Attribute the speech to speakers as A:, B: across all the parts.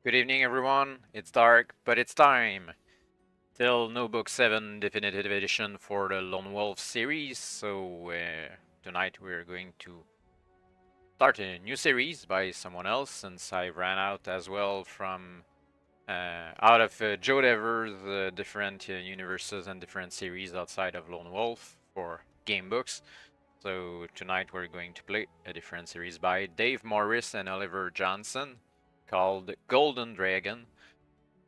A: Good evening, everyone. It's dark, but it's time. Still no book 7 definitive edition for the Lone Wolf series, so tonight we're going to start a new series by someone else since I ran out as well from out of Joe Devers' different universes and different series outside of Lone Wolf for game books. So tonight we're going to play a different series by Dave Morris and Oliver Johnson called Golden Dragon.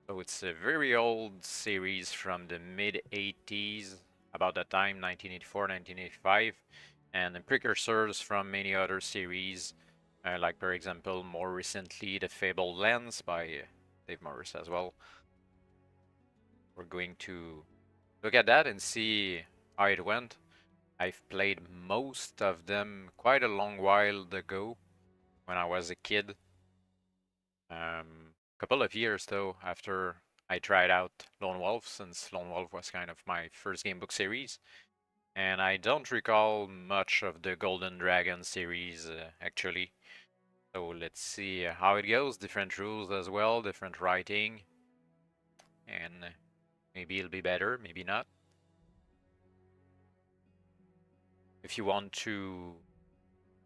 A: So it's a very old series from the mid 80s, about that time, 1984, 1985, and the precursors from many other series, like for example, more recently, The Fabled Lands by Dave Morris as well. We're going to look at that and see how it went. I've played most of them quite a long while ago when I was a kid. Couple of years though after I tried out Lone Wolf, since Lone Wolf was kind of my first game book series, and I don't recall much of the Golden Dragon series actually. So let's see how it goes. Different rules as well, different writing, and maybe it'll be better, maybe not. If you want to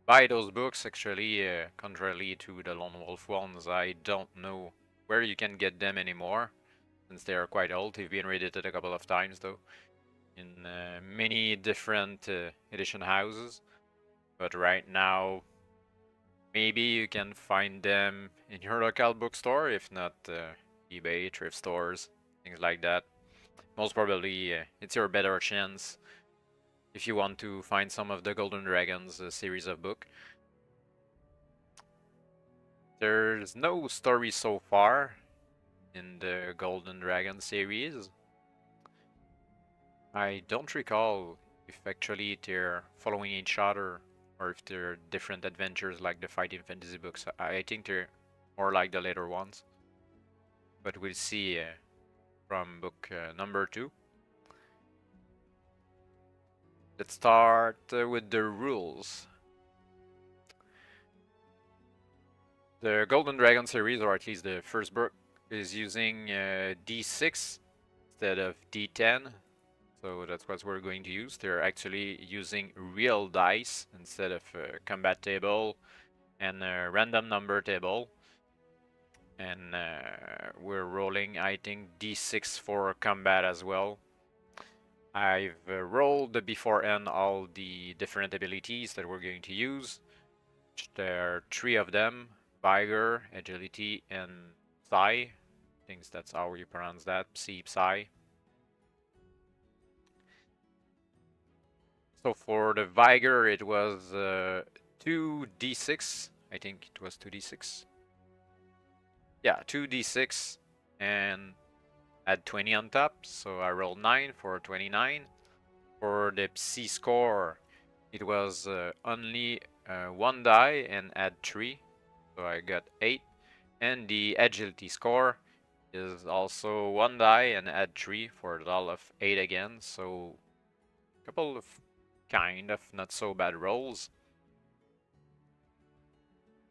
A: buy those books, actually, contrarily to the Lone Wolf ones, I don't know where you can get them anymore, since they are quite old. They've been reedited a couple of times though, in many different edition houses. But right now, maybe you can find them in your local bookstore, if not eBay, thrift stores, things like that. Most probably, it's your better chance if you want to find some of the Golden Dragons series of book. There's no story so far in the Golden Dragon series. I don't recall if actually they're following each other or if they're different adventures like the Fighting Fantasy books. I think they're more like the later ones. But we'll see from book number 2. Let's start with the rules. The Golden Dragon series, or at least the first book, is using D6 instead of D10. So that's what we're going to use. They're actually using real dice instead of a combat table and a random number table. And we're rolling, I think, D6 for combat as well. I've rolled beforehand all the different abilities that we're going to use. There are 3 of them: Vigor, Agility, and Psi. I think that's how you pronounce that, Psi. So for the Vigor, it was 2d6. I think it was 2d6. Yeah, 2d6 and add 20 on top. So I rolled 9 for 29. For the Psi score, it was only 1 die and add 3. So I got 8. And the Agility score is also 1 die and add 3 for a total of 8 again. So a couple of kind of not so bad rolls.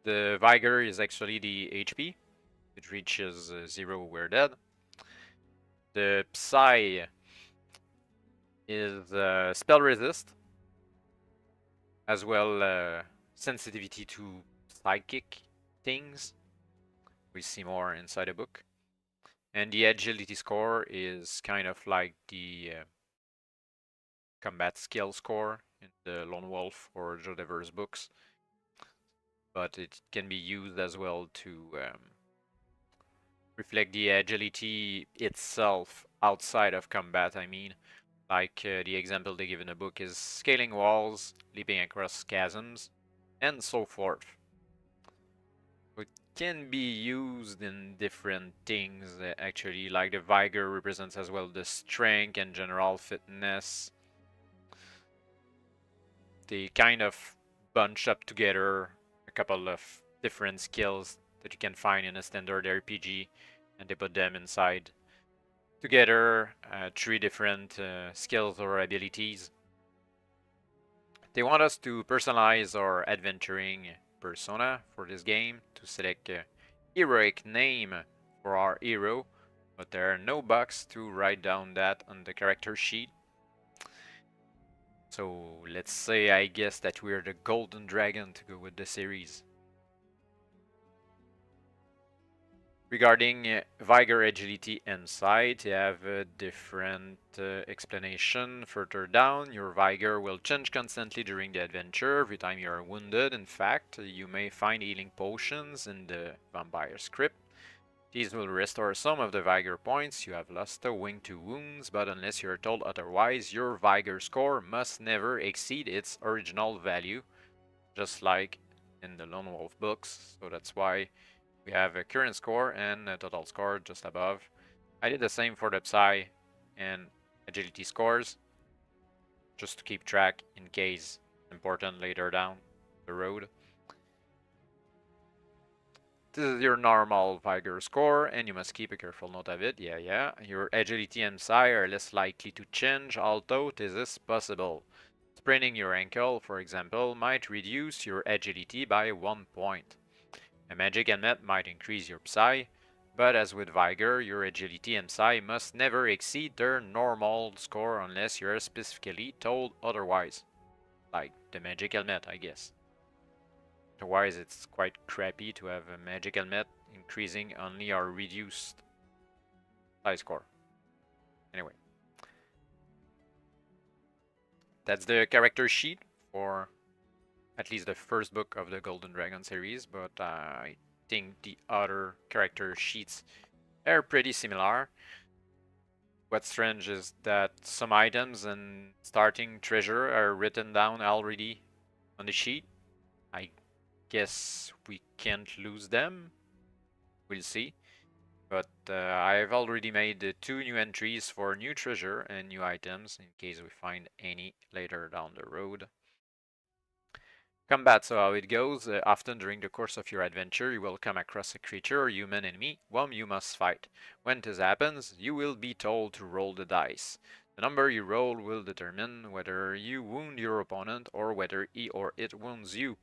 A: The Vigor is actually the HP. It reaches 0, we're dead. The Psi is spell resist, as well sensitivity to psychic things. We see more inside the book. And the Agility score is kind of like the combat skill score in the Lone Wolf or Joe Devers books, but it can be used as well to reflect the agility itself outside of combat. I mean, like the example they give in the book is scaling walls, leaping across chasms, and so forth. It can be used in different things actually, like the Vigor represents as well the strength and general fitness. They kind of bunch up together a couple of different skills that you can find in a standard RPG, and they put them inside together, 3 different skills or abilities. They want us to personalize our adventuring persona for this game, to select a heroic name for our hero, but there are no box to write down that on the character sheet. So let's say I guess that we're the golden dragon to go with the series. Regarding Vigor, Agility, and Sight, you have a different explanation further down. Your Vigor will change constantly during the adventure. Every time you are wounded, in fact, you may find healing potions in the vampire's crypt. These will restore some of the Vigor points you have lost owing to wounds, but unless you are told otherwise, your Vigor score must never exceed its original value, just like in the Lone Wolf books. So that's why we have a current score and a total score just above. I did the same for the Psy and Agility scores, just to keep track in case important later down the road. This is your normal Vigor score, and you must keep a careful note of it. Yeah. Your Agility and Psy are less likely to change, although this is possible. Spraining your ankle, for example, might reduce your Agility by 1 point. A magic helmet might increase your Psy, but as with Vigor, your Agility and Psy must never exceed their normal score unless you are specifically told otherwise. Like the magic helmet, I guess. Otherwise, it's quite crappy to have a magic helmet increasing only our reduced Psy score. Anyway. That's the character sheet for at least the first book of the Golden Dragon series, but I think the other character sheets are pretty similar. What's strange is that some items and starting treasure are written down already on the sheet. I guess we can't lose them. We'll see. But I've already made 2 new entries for new treasure and new items in case we find any later down the road. Combat, so how it goes, often during the course of your adventure you will come across a creature or human enemy whom you must fight. When this happens, you will be told to roll the dice. The number you roll will determine whether you wound your opponent or whether he or it wounds you.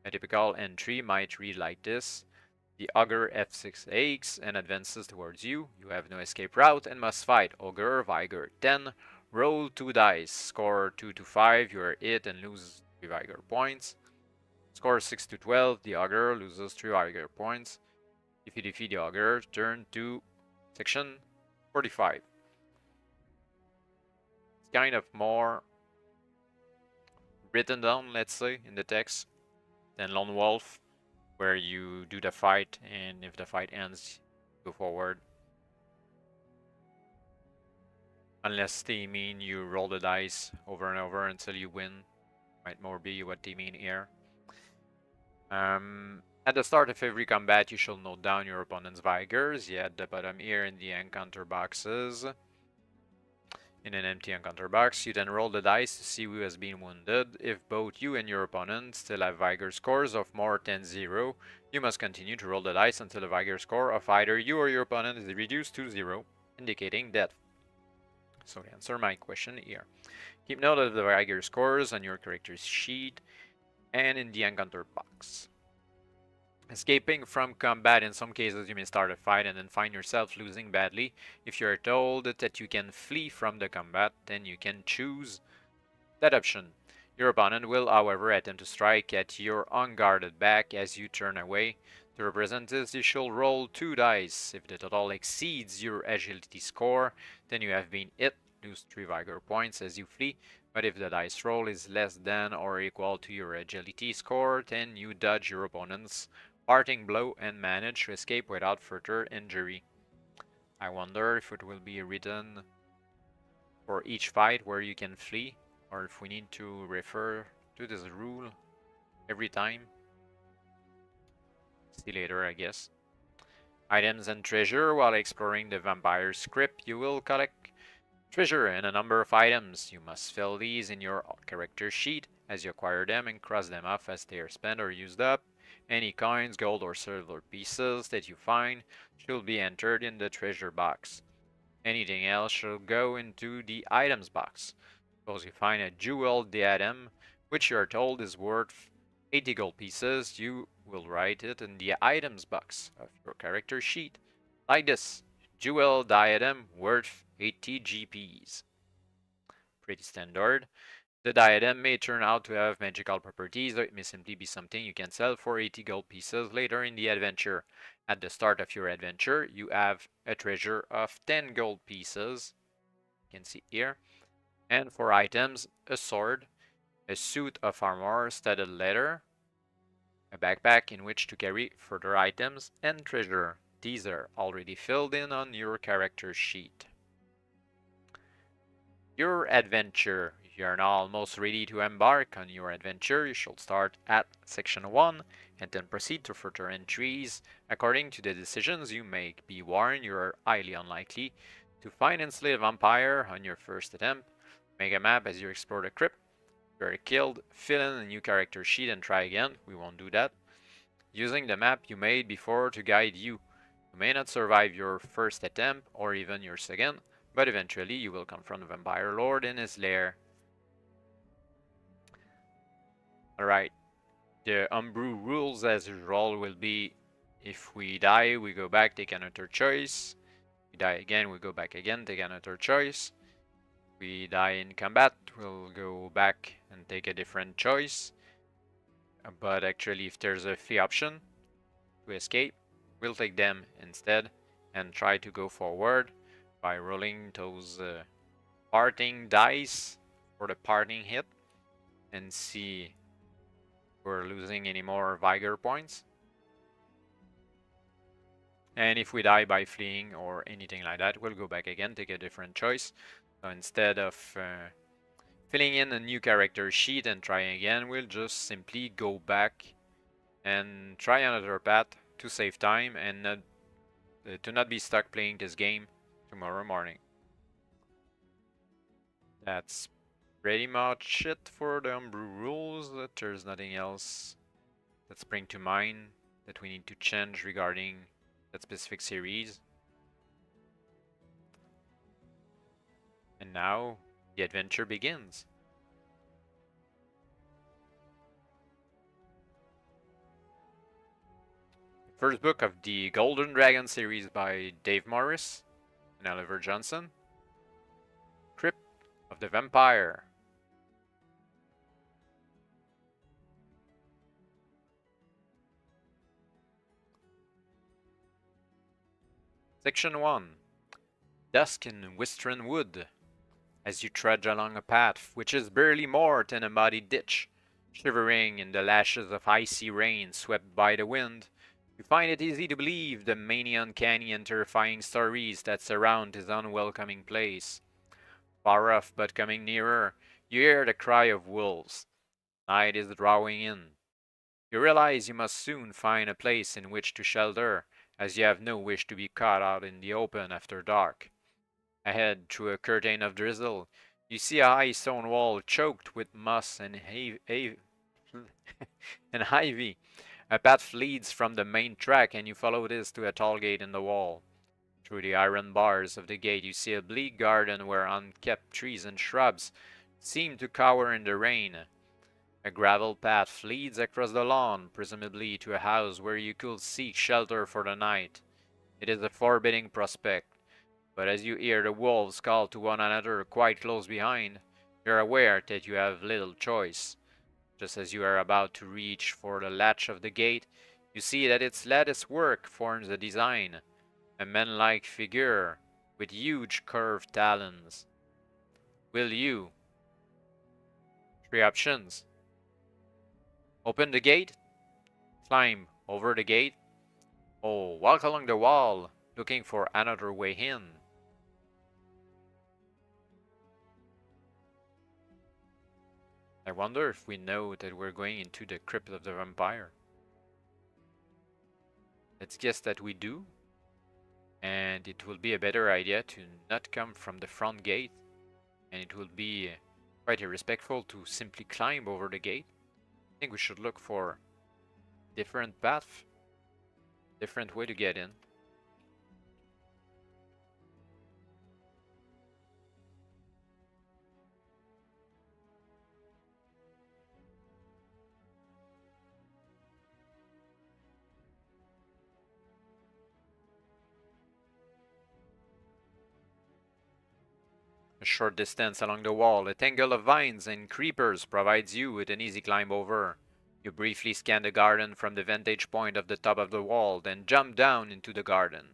A: A typical entry might read like this. The ogre F6 aches and advances towards you. You have no escape route and must fight. Ogre, Vigor 10. Roll 2 dice. Score 2 to 5. You are hit and lose 3 Vigor points. Score 6 to 12, the ogre loses 3 Vigor points. If you defeat the ogre, turn to section 45. It's kind of more written down, let's say, in the text than Lone Wolf, where you do the fight, and if the fight ends, you go forward. Unless they mean you roll the dice over and over until you win. Might more be what they mean here. At the start of every combat, you shall note down your opponent's Vigors. At the bottom here in the encounter boxes. In an empty encounter box, you then roll the dice to see who has been wounded. If both you and your opponent still have Vigor scores of more than 0, you must continue to roll the dice until the Vigor score of either you or your opponent is reduced to 0, indicating death. So to answer my question here. Keep note of the Vigor scores on your character's sheet and in the encounter box. Escaping from combat, in some cases you may start a fight and then find yourself losing badly. If you are told that you can flee from the combat, then you can choose that option. Your opponent will, however, attempt to strike at your unguarded back as you turn away. To represent this, you shall roll 2 dice. If the total exceeds your agility score, then you have been hit. Lose 3 Vigor points as you flee. But if the dice roll is less than or equal to your agility score, then you dodge your opponent's parting blow and manage to escape without further injury. I wonder if it will be written for each fight where you can flee, or if we need to refer to this rule every time. See later, I guess. Items and treasure. While exploring the vampire's crypt, you will collect treasure and a number of items. You must fill these in your character sheet as you acquire them and cross them off as they are spent or used up. Any coins, gold, or silver pieces that you find should be entered in the treasure box. Anything else should go into the items box. Suppose you find a jeweled diadem, which you are told is worth 80 gold pieces, you will write it in the items box of your character sheet. like this. Jewel diadem worth 80 GPs. Pretty standard. The diadem may turn out to have magical properties, or it may simply be something you can sell for 80 gold pieces later in the adventure. At the start of your adventure, you have a treasure of 10 gold pieces. You can see here. And for items, a sword, a suit of armor studded leather, a backpack in which to carry further items, and treasure. These are already filled in on your character sheet. Your adventure. You are now almost ready to embark on your adventure. You should start at section 1 and then proceed to further entries according to the decisions you make. Be warned, you are highly unlikely to find and slay a vampire on your first attempt. Make a map as you explore the crypt. If you are killed, fill in a new character sheet and try again. We won't do that. Using the map you made before to guide you. You may not survive your first attempt or even your second, but eventually you will confront the Vampire Lord in his lair. Alright, the Homebrew rules as usual will be if we die, we go back, take another choice. We die again, we go back again, take another choice. We die in combat, we'll go back and take a different choice. But actually, if there's a free option to escape, we'll take them instead and try to go forward by rolling those parting dice for the parting hit and see if we're losing any more vigor points. And if we die by fleeing or anything like that, we'll go back again, take a different choice. So instead of filling in a new character sheet and trying again, we'll just simply go back and try another path to save time and to not be stuck playing this game tomorrow morning. That's pretty much it for the Homebrew rules. There's nothing else that springs to mind that we need to change regarding that specific series. And now the adventure begins. First book of the Golden Dragon series by Dave Morris and Oliver Johnson. Crypt of the Vampire. Section 1. Dusk in Wistron Wood. As you trudge along a path which is barely more than a muddy ditch, shivering in the lashes of icy rain swept by the wind, you find it easy to believe the many uncanny and terrifying stories that surround this unwelcoming place. Far off but coming nearer, you hear the cry of wolves. Night is drawing in. You realize you must soon find a place in which to shelter, as you have no wish to be caught out in the open after dark. Ahead, through a curtain of drizzle, you see a high stone wall choked with moss and ivy. A path leads from the main track, and you follow this to a tall gate in the wall. Through the iron bars of the gate, you see a bleak garden where unkept trees and shrubs seem to cower in the rain. A gravel path leads across the lawn, presumably to a house where you could seek shelter for the night. It is a forbidding prospect, but as you hear the wolves call to one another quite close behind, you are aware that you have little choice. Just as you are about to reach for the latch of the gate, you see that its lattice work forms a design, a man-like figure with huge curved talons. Will you? 3 options. Open the gate, climb over the gate, or walk along the wall looking for another way in. I wonder if we know that we're going into the Crypt of the Vampire. Let's guess that we do. And it will be a better idea to not come from the front gate. And it will be quite irrespectful to simply climb over the gate. I think we should look for different path, different way to get in. A short distance along the wall, a tangle of vines and creepers provides you with an easy climb over. You briefly scan the garden from the vantage point of the top of the wall, then jump down into the garden.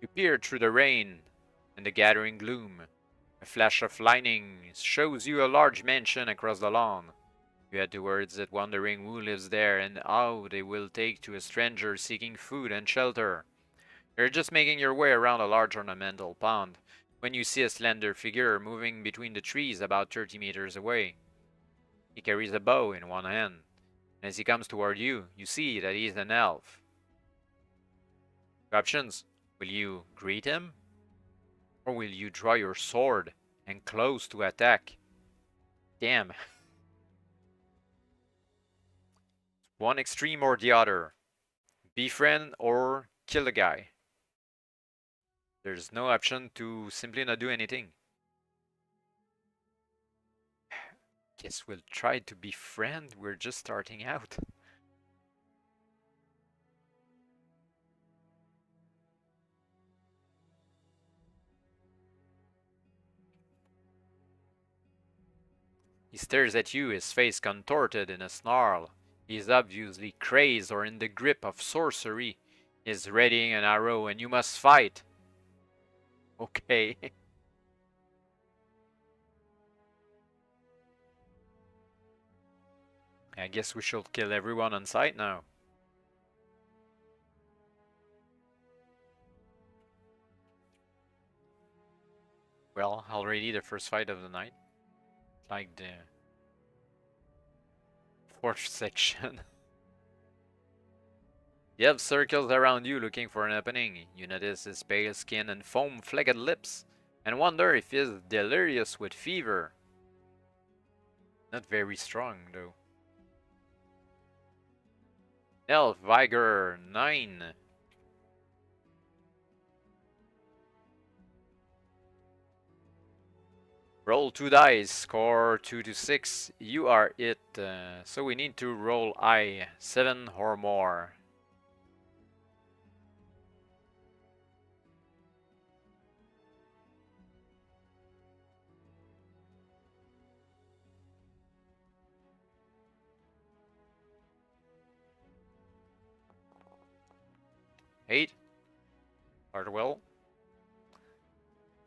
A: You peer through the rain and the gathering gloom. A flash of lightning shows you a large mansion across the lawn. You head towards it, wondering who lives there and how they will take to a stranger seeking food and shelter. You're just making your way around a large ornamental pond when you see a slender figure moving between the trees about 30 meters away. He carries a bow in one hand, and as he comes toward you, you see that he's an elf. Options: will you greet him? Or will you draw your sword and close to attack? Damn. One extreme or the other. Befriend or kill the guy. There's no option to simply not do anything. Guess we'll try to befriend. We're just starting out. He stares at you, his face contorted in a snarl. He is obviously crazed or in the grip of sorcery. He is readying an arrow and you must fight. Okay. I guess we should kill everyone on sight now. Well, already the first fight of the night. Like the fourth section. The elf circles around you looking for an opening. You notice his pale skin and foam-flecked lips, and wonder if he is delirious with fever. Not very strong, though. Elf Vigor 9. Roll 2 dice, score 2 to 6. You are it. So we need to roll I 7 or more. Eight. Start well.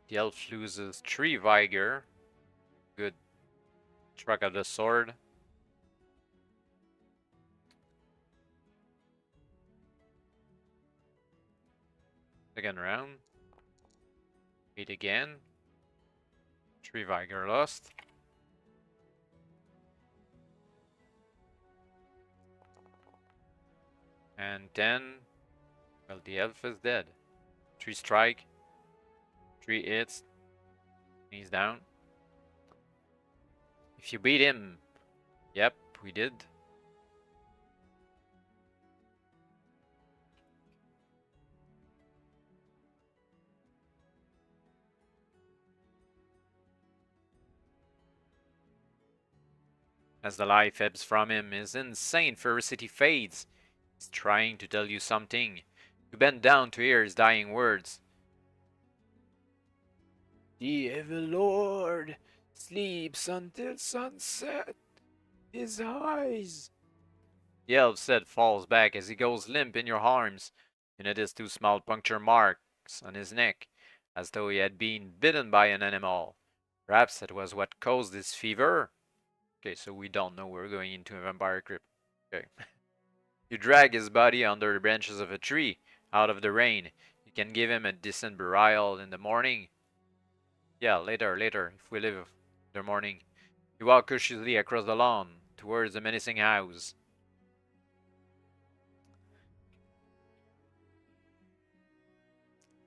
A: The elf loses 3 vigor. Good truck of the sword. Second round. 8 again. 3 vigor lost. And 10. Well, the elf is dead. 3 strike. 3 hits. He's down. If you beat him, yep, we did. As the life ebbs from him, his insane ferocity fades. He's trying to tell you something. You bend down to hear his dying words. The evil lord sleeps until sunset. His eyes. The elf's head falls back as he goes limp in your arms. You notice 2 small puncture marks on his neck, as though he had been bitten by an animal. Perhaps that was what caused his fever? Okay, so we don't know we're going into a vampire crypt. Okay. You drag his body under the branches of a tree, out of the rain. You can give him a decent burial in the morning. Yeah, later, if we live the morning. You walk cautiously across the lawn, towards the menacing house.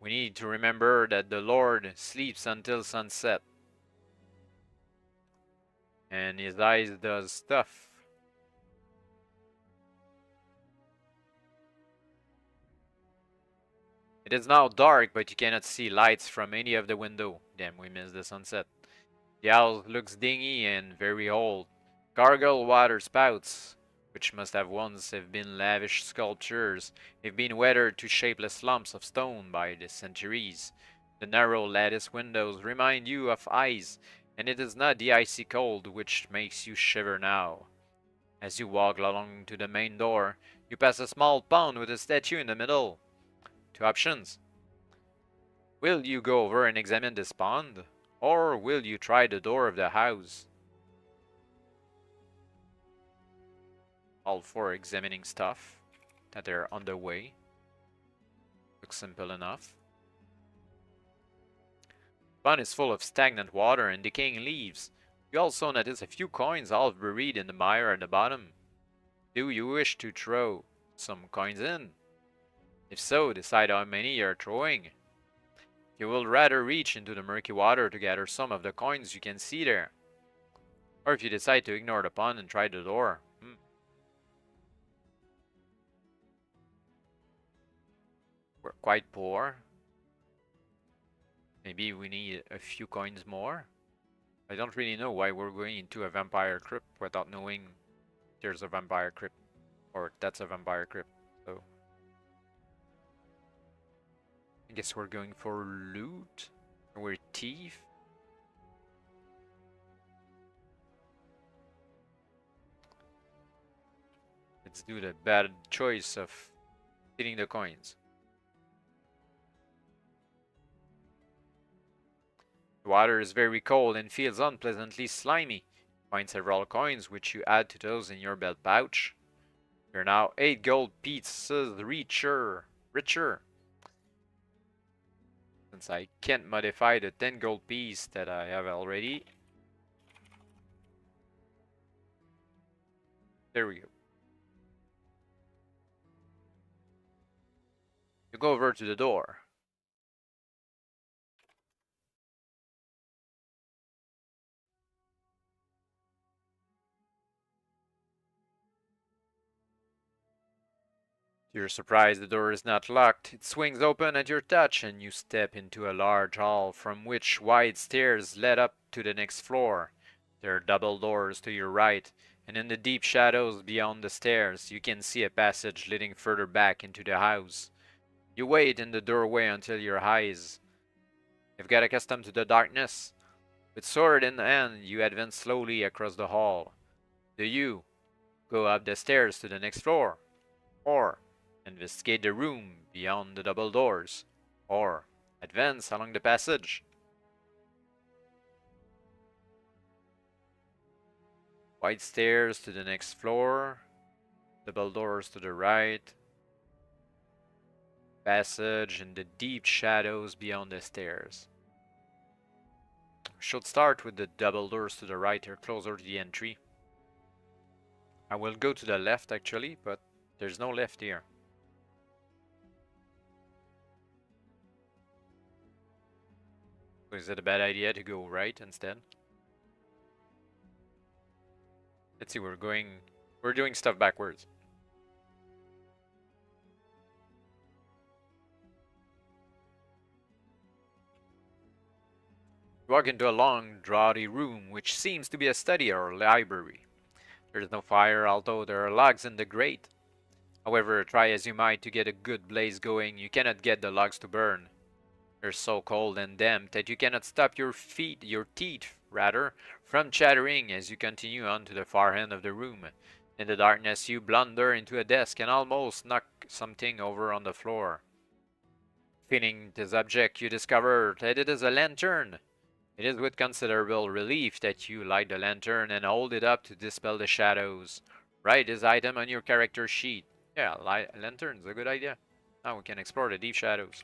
A: We need to remember that the Lord sleeps until sunset. And his eyes does stuff. It is now dark, but you cannot see lights from any of the window. Damn, we missed the sunset. The house looks dingy and very old. Gargle water spouts, which must have once have been lavish sculptures, have been weathered to shapeless lumps of stone by the centuries. The narrow lattice windows remind you of ice, and it is not the icy cold which makes you shiver now. As you walk along to the main door, you pass a small pond with a statue in the middle. Two options. Will you go over and examine this pond? Or will you try the door of the house? All for examining stuff that are on the way. Looks simple enough. The pond is full of stagnant water and decaying leaves. You also notice a few coins all buried in the mire at the bottom. Do you wish to throw some coins in? If so, decide how many you are throwing. You will rather reach into the murky water to gather some of the coins you can see there. Or if you decide to ignore the pond and try the door. We're quite poor. Maybe we need a few coins more. I don't really know why we're going into a vampire crypt without knowing there's a vampire crypt. Or that's a vampire crypt. So I guess we're going for loot. We're thief. Let's do the bad choice of stealing the coins. The water is very cold and feels unpleasantly slimy. Find several coins which you add to those in your belt pouch. You're now 8 gold pieces richer. Since I can't modify the 10 gold piece that I have already. There we go. You go over to the door. To your surprise, the door is not locked. It swings open at your touch, and you step into a large hall from which wide stairs lead up to the next floor. There are double doors to your right, and in the deep shadows beyond the stairs, you can see a passage leading further back into the house. You wait in the doorway until your eyes have got accustomed to the darkness. With sword in hand, you advance slowly across the hall. Do you go up the stairs to the next floor? Or investigate the room beyond the double doors? Or advance along the passage? Wide stairs to the next floor. Double doors to the right. Passage in the deep shadows beyond the stairs. Should start with the double doors to the right here, closer to the entry. I will go to the left actually, but there's no left here. Is it a bad idea to go right instead? Let's see, we're doing stuff backwards. You walk into a long, draughty room, which seems to be a study or library. There is no fire, although there are logs in the grate. However, try as you might to get a good blaze going, you cannot get the logs to burn. They're so cold and damp that you cannot stop your teeth, from chattering as you continue on to the far end of the room. In the darkness, you blunder into a desk and almost knock something over on the floor. Feeling this object, you discover that it is a lantern. It is with considerable relief that you light the lantern and hold it up to dispel the shadows. Write this item on your character sheet. Yeah, lantern's a good idea. Now we can explore the deep shadows.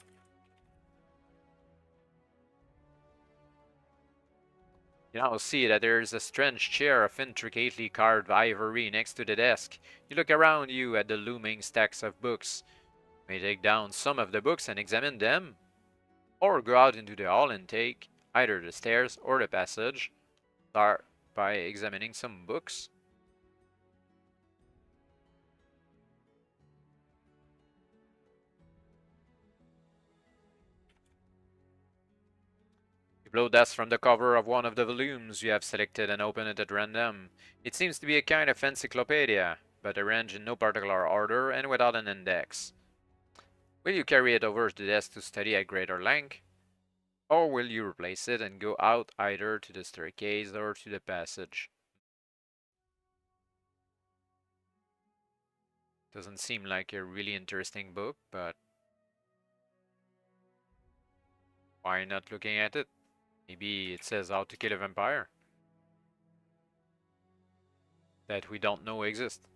A: You now see that there is a strange chair of intricately carved ivory next to the desk. You look around you at the looming stacks of books. You may take down some of the books and examine them, or go out into the hall and take either the stairs or the passage. Start by examining some books. You Blow dust from the cover of one of the volumes you have selected and open it at random. It seems to be a kind of encyclopedia, but arranged in no particular order and without an index. Will you carry it over to the desk to study at greater length? Or will you replace it and go out either to the staircase or to the passage? Doesn't seem like a really interesting book, but why not looking at it? Maybe it says how to kill a vampire that we don't know exists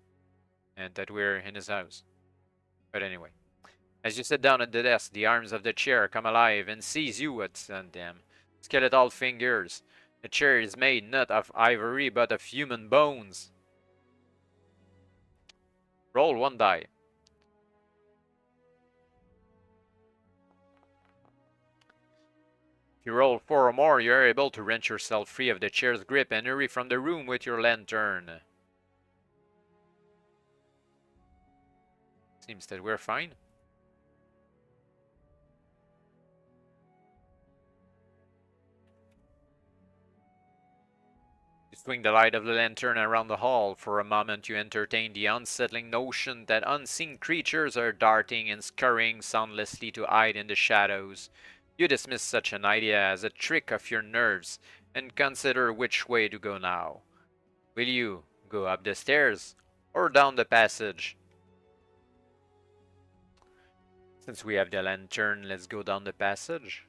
A: and that we're in his house. But anyway, as you sit down at the desk, the arms of the chair come alive and seize you at them. Skeletal fingers. The chair is made not of ivory but of human bones. Roll one die. If you roll 4 or more, you are able to wrench yourself free of the chair's grip and hurry from the room with your lantern. Seems that we're fine. You swing the light of the lantern around the hall. For a moment you entertain the unsettling notion that unseen creatures are darting and scurrying soundlessly to hide in the shadows. You dismiss such an idea as a trick of your nerves and consider which way to go now. Will you go up the stairs or down the passage? Since we have the lantern, let's go down the passage.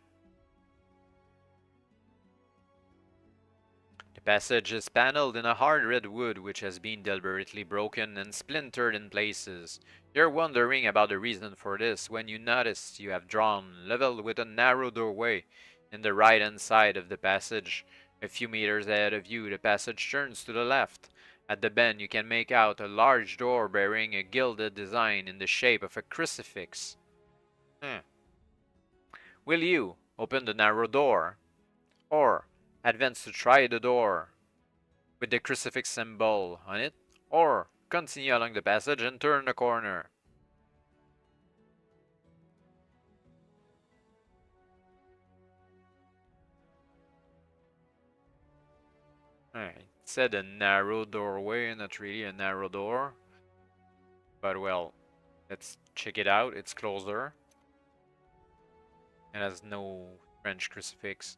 A: The passage is paneled in a hard red wood which has been deliberately broken and splintered in places. You're wondering about the reason for this when you notice you have drawn level with a narrow doorway in the right-hand side of the passage. A few meters ahead of you, the passage turns to the left. At the bend, you can make out a large door bearing a gilded design in the shape of a crucifix. Will you open the narrow door, or advance to try the door with the crucifix symbol on it, or continue along the passage and turn the corner? Alright, it said a narrow doorway, not really a narrow door. But well, let's check it out. It's closer. It has no French crucifix.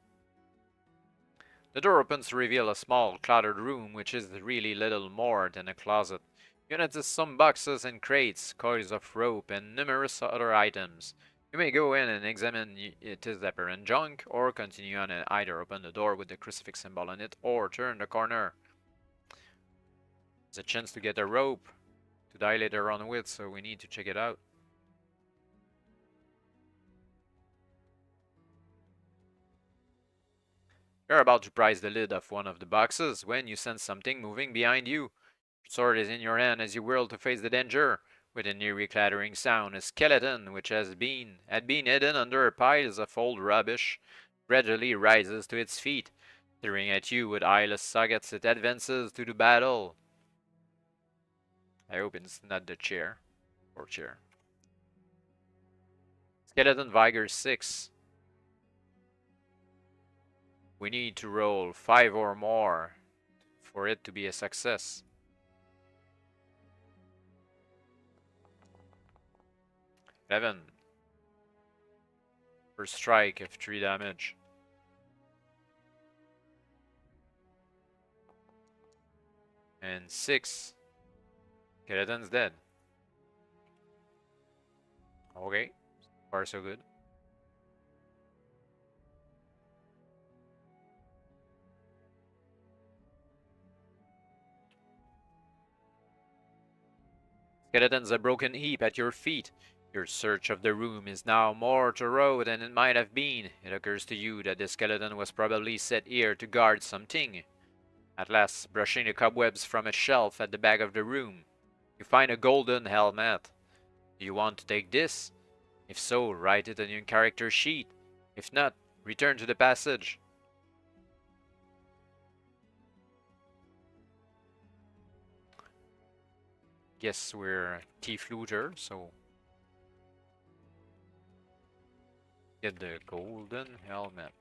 A: The door opens to reveal a small, cluttered room, which is really little more than a closet. You notice some boxes and crates, coils of rope, and numerous other items. You may go in and examine its apparent junk, or continue on and either open the door with the crucifix symbol on it, or turn the corner. There's a chance to get a rope to die later on with, so we need to check it out. You're about to prise the lid of one of the boxes when you sense something moving behind you. Your sword is in your hand as you whirl to face the danger. With an eerie clattering sound, a skeleton, which had been hidden under piles of old rubbish, gradually rises to its feet. Staring at you with eyeless sockets, it advances to the battle. I hope it's not the chair. Or chair. Skeleton Vigor 6. We need to roll 5 or more for it to be a success. 11. First strike of 3 damage. And 6. Skeleton's dead. Okay, so far so good. Skeleton's a broken heap at your feet. Your search of the room is now more thorough than it might have been. It occurs to you that the skeleton was probably set here to guard something. At last, brushing the cobwebs from a shelf at the back of the room, you find a golden helmet. Do you want to take this? If so, write it on your character sheet. If not, return to the passage. Guess we're thief looter, so get the golden helmet.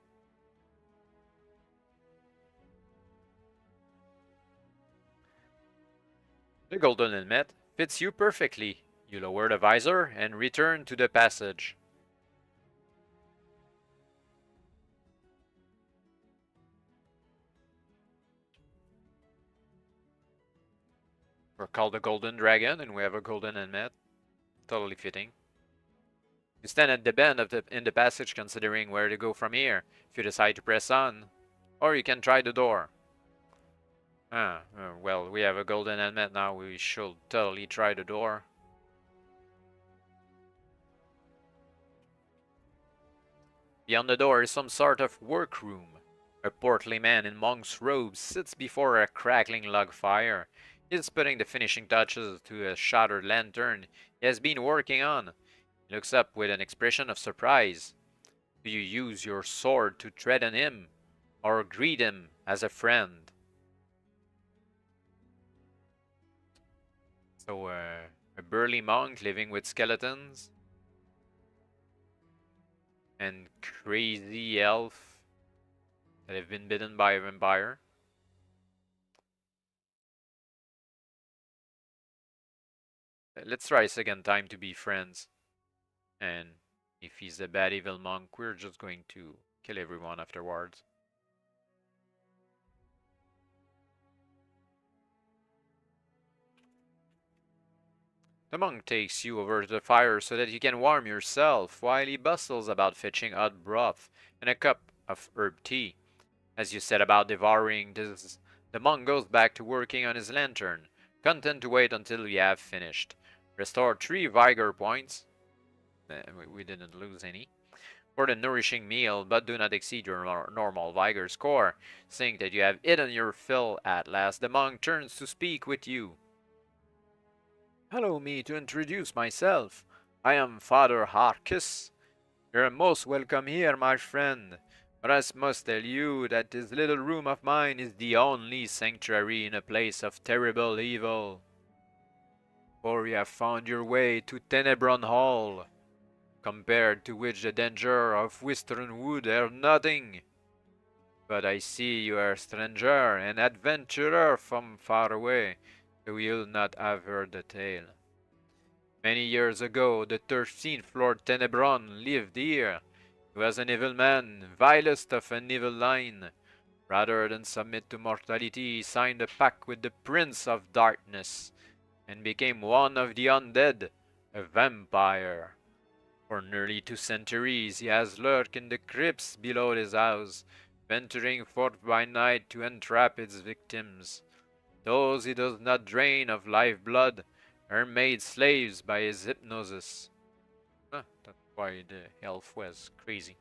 A: The golden helmet fits you perfectly. You lower the visor and return to the passage. We're called the Golden Dragon and we have a golden helmet. Totally fitting. You stand at the bend in the passage considering where to go from here. If you decide to press on, or you can try the door. Well, we have a golden helmet now. We should totally try the door. Beyond the door is some sort of workroom. A portly man in monk's robes sits before a crackling log fire. He is putting the finishing touches to a shattered lantern he has been working on. He looks up with an expression of surprise. Do you use your sword to threaten him, or greet him as a friend? So, a burly monk living with skeletons and crazy elf that have been bitten by a vampire. Let's try a second time to be friends. And if he's a bad evil monk, we're just going to kill everyone afterwards. The monk takes you over to the fire so that you can warm yourself while he bustles about fetching hot broth and a cup of herb tea. As you set about devouring this, the monk goes back to working on his lantern, content to wait until you have finished. Restore 3 vigor points. We didn't lose any. For the nourishing meal, but do not exceed your normal vigor score. Seeing that you have eaten your fill at last, the monk turns to speak with you. Allow me to introduce myself. I am Father Harkis. You're most welcome here, my friend. But I must tell you that this little room of mine is the only sanctuary in a place of terrible evil. For you have found your way to Tenebron Hall, compared to which the danger of Western Wood are nothing. But I see you are a stranger, an adventurer from far away, so you'll not have heard the tale. Many years ago, the 13th Lord Tenebron lived here. He was an evil man, vilest of an evil line. Rather than submit to mortality, he signed a pact with the Prince of Darkness, and became one of the undead, a vampire. For nearly 2 centuries he has lurked in the crypts below his house, venturing forth by night to entrap its victims. Those he does not drain of life blood are made slaves by his hypnosis. That's why the elf was crazy.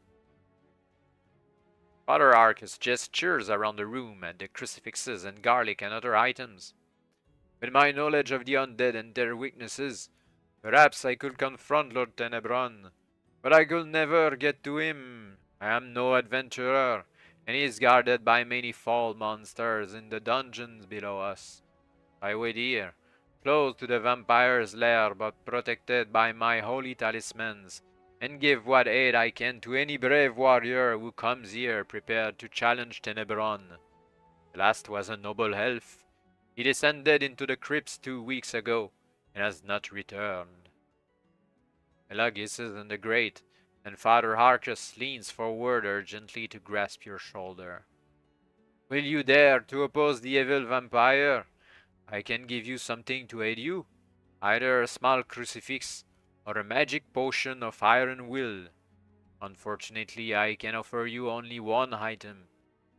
A: Father Arcus gestures around the room at the crucifixes and garlic and other items. With my knowledge of the undead and their weaknesses, perhaps I could confront Lord Tenebron, but I could never get to him. I am no adventurer, and he is guarded by many foul monsters in the dungeons below us. I wait here, close to the vampire's lair, but protected by my holy talismans, and give what aid I can to any brave warrior who comes here prepared to challenge Tenebron. The last was a noble elf. He descended into the crypts 2 weeks ago, and has not returned. Elagis is in the grate, and Father Harkus leans forward urgently to grasp your shoulder. Will you dare to oppose the evil vampire? I can give you something to aid you, either a small crucifix or a magic potion of iron will. Unfortunately, I can offer you only one item,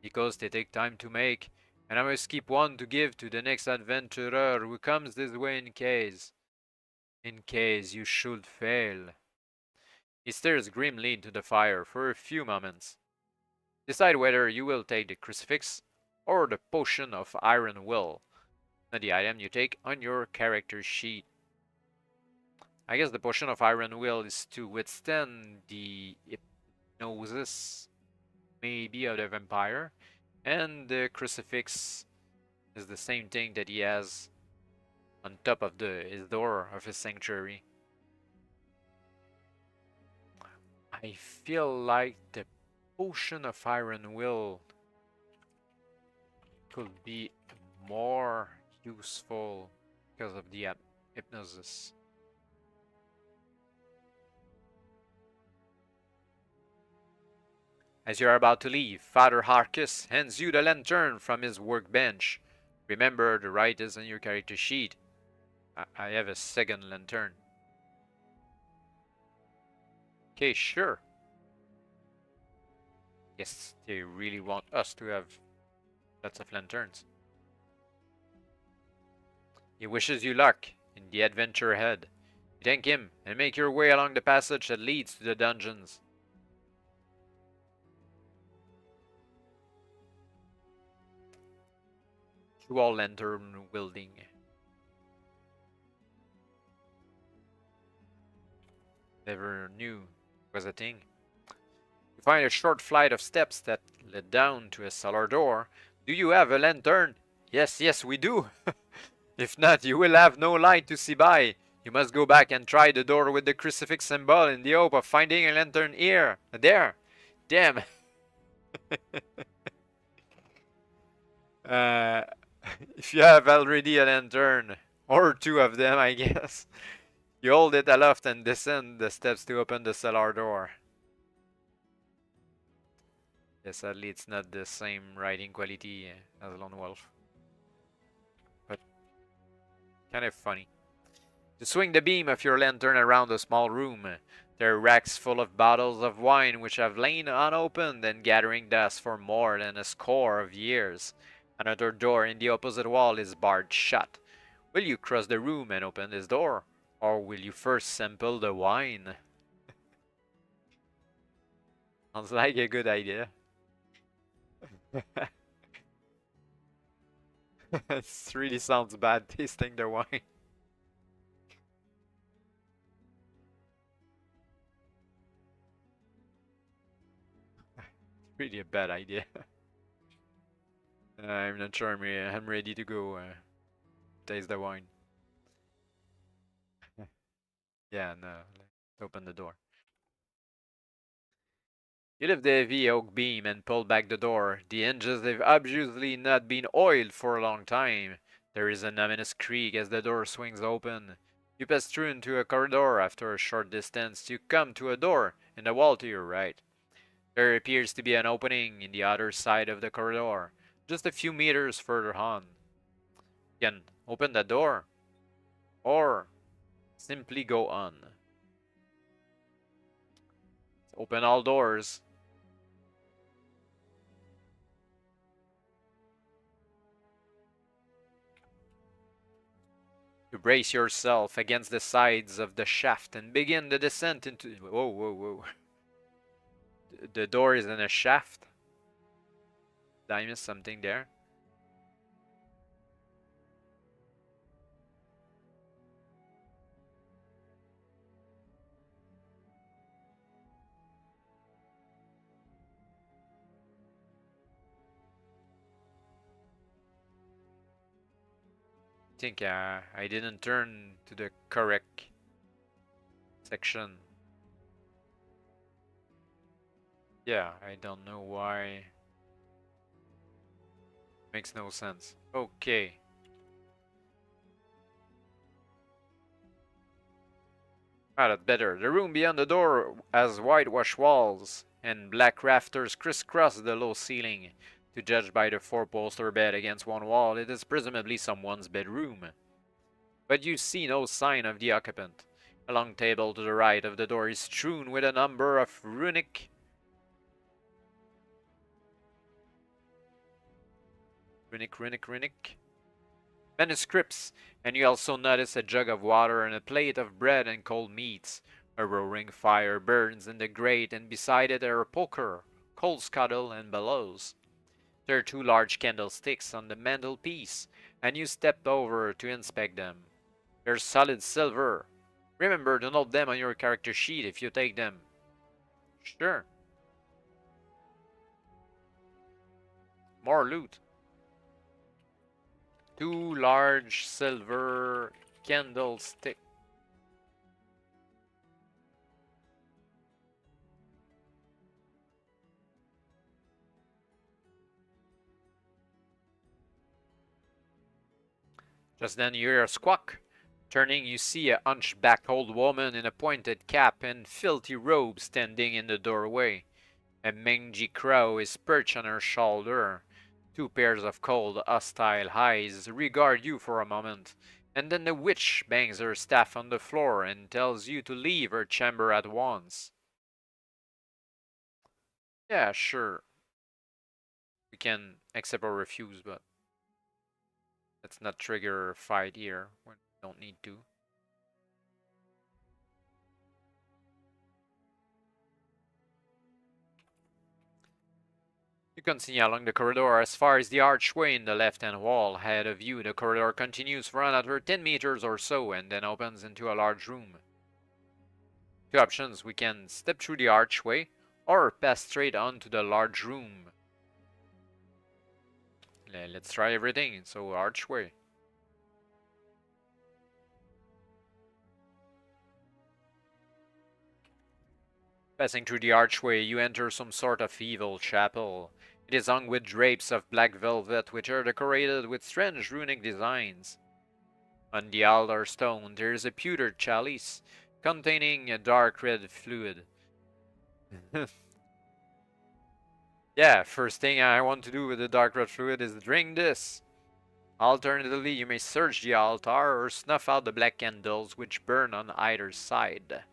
A: because they take time to make, and I must keep one to give to the next adventurer who comes this way in case you should fail. He stares grimly into the fire for a few moments. Decide whether you will take the crucifix or the potion of iron will, not the item you take on your character sheet. I guess the potion of iron will is to withstand the hypnosis, maybe, of the vampire, and the crucifix is the same thing that he has on top of his door of his sanctuary. I feel like the potion of iron will could be more useful because of the hypnosis. As you are about to leave, Father Harkus hands you the lantern from his workbench. Remember, the right is on your character sheet. I have a second lantern. Okay, sure. Yes, they really want us to have lots of lanterns. He wishes you luck in the adventure ahead. You thank him and make your way along the passage that leads to the dungeons. Dual lantern wielding. Never knew was a thing. You find a short flight of steps that lead down to a cellar door. Do you have a lantern? Yes, yes, we do. If not, you will have no light to see by. You must go back and try the door with the crucifix symbol in the hope of finding a lantern here. There. Damn. If you have already a lantern, or two of them, I guess, you hold it aloft and descend the steps to open the cellar door. Yes, sadly, it's not the same writing quality as Lone Wolf, but kind of funny. To swing the beam of your lantern around the small room, there are racks full of bottles of wine which have lain unopened and gathering dust for more than a score of years. Another door in the opposite wall is barred shut. Will you cross the room and open this door, or will you first sample the wine? Sounds like a good idea. It really sounds bad tasting the wine. Really a bad idea. I'm not sure I'm ready to go taste the wine. Yeah, no, let's open the door. You lift the heavy oak beam and pull back the door. The hinges have obviously not been oiled for a long time. There is an ominous creak as the door swings open. You pass through into a corridor. After a short distance, you come to a door in the wall to your right. There appears to be an opening in the other side of the corridor, just a few meters further on. You can open the door, or simply go on. Open all doors. You brace yourself against the sides of the shaft and begin the descent into... Whoa, whoa, whoa. The door is in a shaft. Did I miss something there? I think I didn't turn to the correct section. Yeah, I don't know why. Makes no sense. Okay. Ah, that's better. The room beyond the door has whitewashed walls, and black rafters crisscross the low ceiling. To judge by the four-poster bed against one wall, it is presumably someone's bedroom. But you see no sign of the occupant. A long table to the right of the door is strewn with a number of runic manuscripts, and you also notice a jug of water and a plate of bread and cold meats. A roaring fire burns in the grate, and beside it are a poker, coal scuttle, and bellows. There are two large candlesticks on the mantelpiece, and you step over to inspect them. They're solid silver. Remember to note them on your character sheet if you take them. Sure. More loot. Two large silver candlesticks. Just then you hear a squawk. Turning, you see a hunchbacked old woman in a pointed cap and filthy robe standing in the doorway. A mangy crow is perched on her shoulder. Two pairs of cold, hostile eyes regard you for a moment, and then the witch bangs her staff on the floor and tells you to leave her chamber at once. Yeah, sure. We can accept or refuse, but let's not trigger a fight here when we don't need to. You continue along the corridor as far as the archway in the left-hand wall. Ahead of you, the corridor continues for another 10 meters or so and then opens into a large room. Two options: we can step through the archway or pass straight on to the large room. Let's try everything. So, archway. Passing through the archway, you enter some sort of evil chapel. It is hung with drapes of black velvet which are decorated with strange runic designs. On the altar stone there is a pewter chalice containing a dark red fluid. Yeah, first thing I want to do with the dark red fluid is drink this. Alternatively, you may search the altar or snuff out the black candles which burn on either side.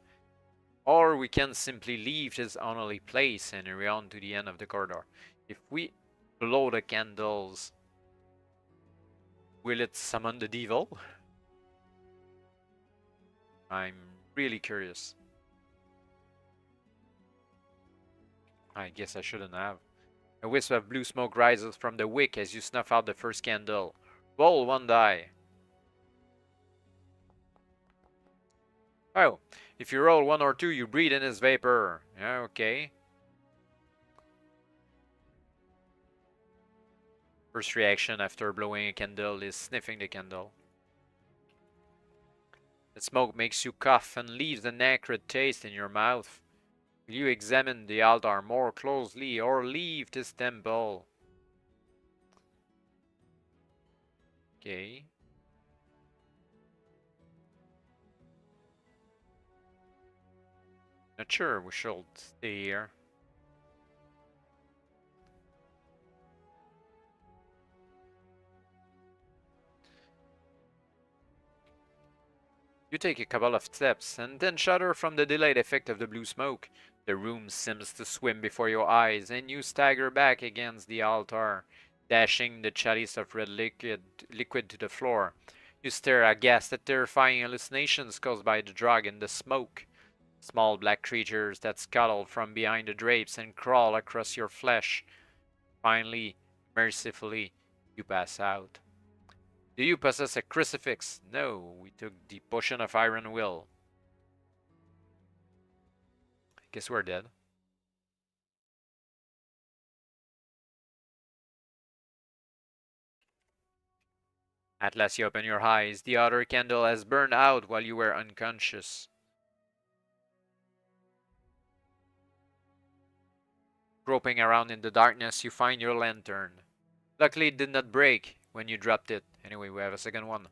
A: Or we can simply leave this unholy place and hurry on to the end of the corridor. If we blow the candles, will it summon the devil? I'm really curious. I guess I shouldn't have. A wisp of blue smoke rises from the wick as you snuff out the first candle. Roll one die. Oh, if you roll 1 or 2, you breathe in his vapor. Yeah, okay. First reaction after blowing a candle is sniffing the candle. The smoke makes you cough and leaves an acrid taste in your mouth. Will you examine the altar more closely or leave this temple? Okay. Not sure, we should stay here. You take a couple of steps and then shudder from the delayed effect of the blue smoke. The room seems to swim before your eyes and you stagger back against the altar, dashing the chalice of red liquid to the floor. You stare aghast at terrifying hallucinations caused by the drug and the smoke. Small black creatures that scuttle from behind the drapes and crawl across your flesh. Finally, mercifully, you pass out. Do you possess a crucifix? No, we took the potion of iron will. I guess we're dead. At last you open your eyes. The other candle has burned out while you were unconscious. Groping around in the darkness, you find your lantern. Luckily, it did not break when you dropped it. Anyway, we have a second one.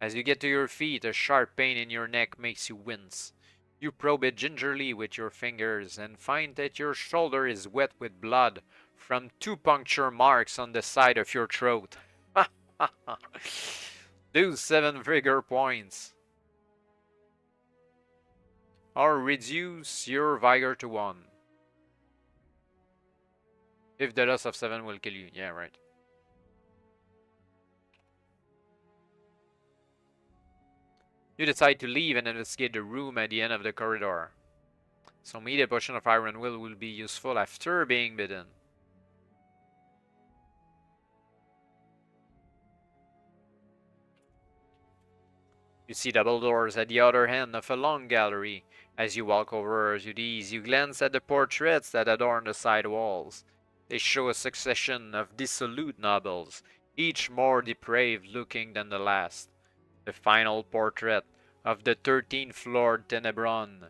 A: As you get to your feet, a sharp pain in your neck makes you wince. You probe it gingerly with your fingers and find that your shoulder is wet with blood from 2 puncture marks on the side of your throat. Lose 7 vigor points. Or reduce your vigor to 1. If the loss of 7 will kill you. Yeah, right. You decide to leave and investigate the room at the end of the corridor. So maybe a potion of iron will be useful after being bitten. You see double doors at the other end of a long gallery. As you walk over to these, you glance at the portraits that adorn the side walls. They show a succession of dissolute nobles, each more depraved looking than the last. The final portrait of the 13th Lord Tenebron,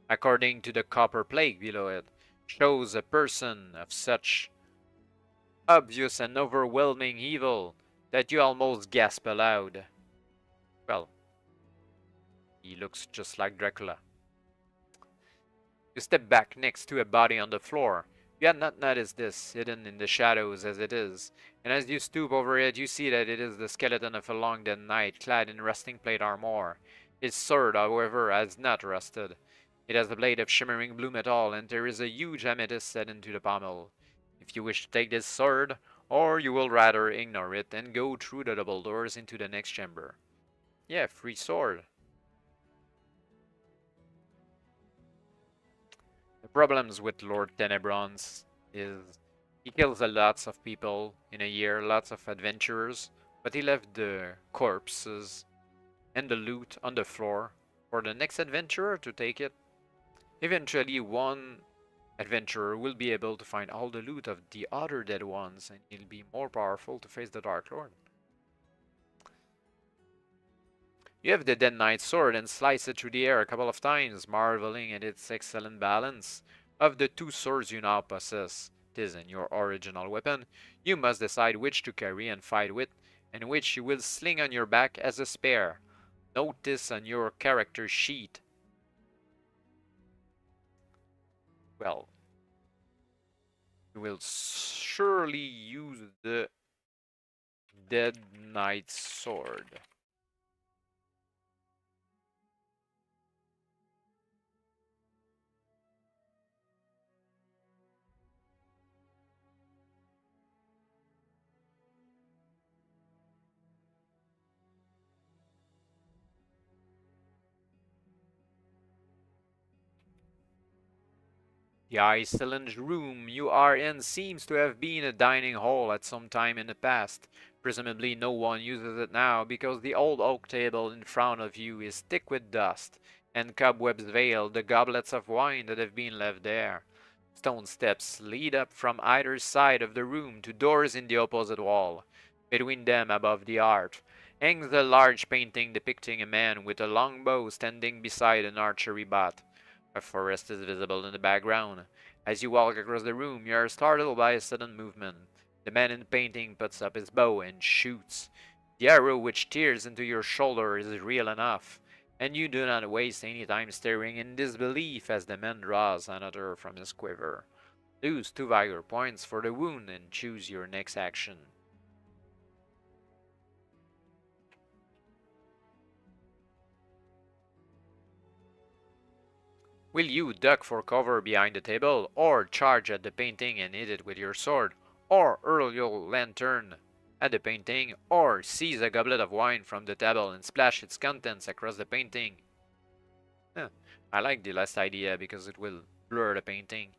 A: according to the copper plate below it, shows a person of such obvious and overwhelming evil that you almost gasp aloud. Well, he looks just like Dracula. You step back next to a body on the floor. You had not noticed this, hidden in the shadows as it is, and as you stoop over it, you see that it is the skeleton of a long-dead knight, clad in rusting plate armor. His sword, however, has not rusted. It has a blade of shimmering blue metal, and there is a huge amethyst set into the pommel. If you wish to take this sword, or you will rather ignore it and go through the double doors into the next chamber. Yeah, free sword. The problems with Lord Tenebrons is he kills a lots of people in a year, lots of adventurers, but he left the corpses and the loot on the floor for the next adventurer to take it. Eventually, one adventurer will be able to find all the loot of the other dead ones, and he'll be more powerful to face the Dark Lord. You have the Dead Knight's sword and slice it through the air a couple of times, marveling at its excellent balance. Of the two swords you now possess, this and your original weapon, you must decide which to carry and fight with, and which you will sling on your back as a spare. Note this on your character sheet. Well, you will surely use the Dead Knight's sword. The ice-cylindrical room you are in seems to have been a dining hall at some time in the past. Presumably no one uses it now because the old oak table in front of you is thick with dust, and cobwebs veil the goblets of wine that have been left there. Stone steps lead up from either side of the room to doors in the opposite wall. Between them, above the hearth, hangs a large painting depicting a man with a long bow standing beside an archery bat. A forest is visible in the background. As you walk across the room, you are startled by a sudden movement. The man in the painting puts up his bow and shoots. The arrow which tears into your shoulder is real enough, and you do not waste any time staring in disbelief as the man draws another from his quiver. Lose 2 vigor points for the wound and choose your next action. Will you duck for cover behind the table, or charge at the painting and hit it with your sword, or hurl your lantern at the painting, or seize a goblet of wine from the table and splash its contents across the painting? I like the last idea because it will blur the painting.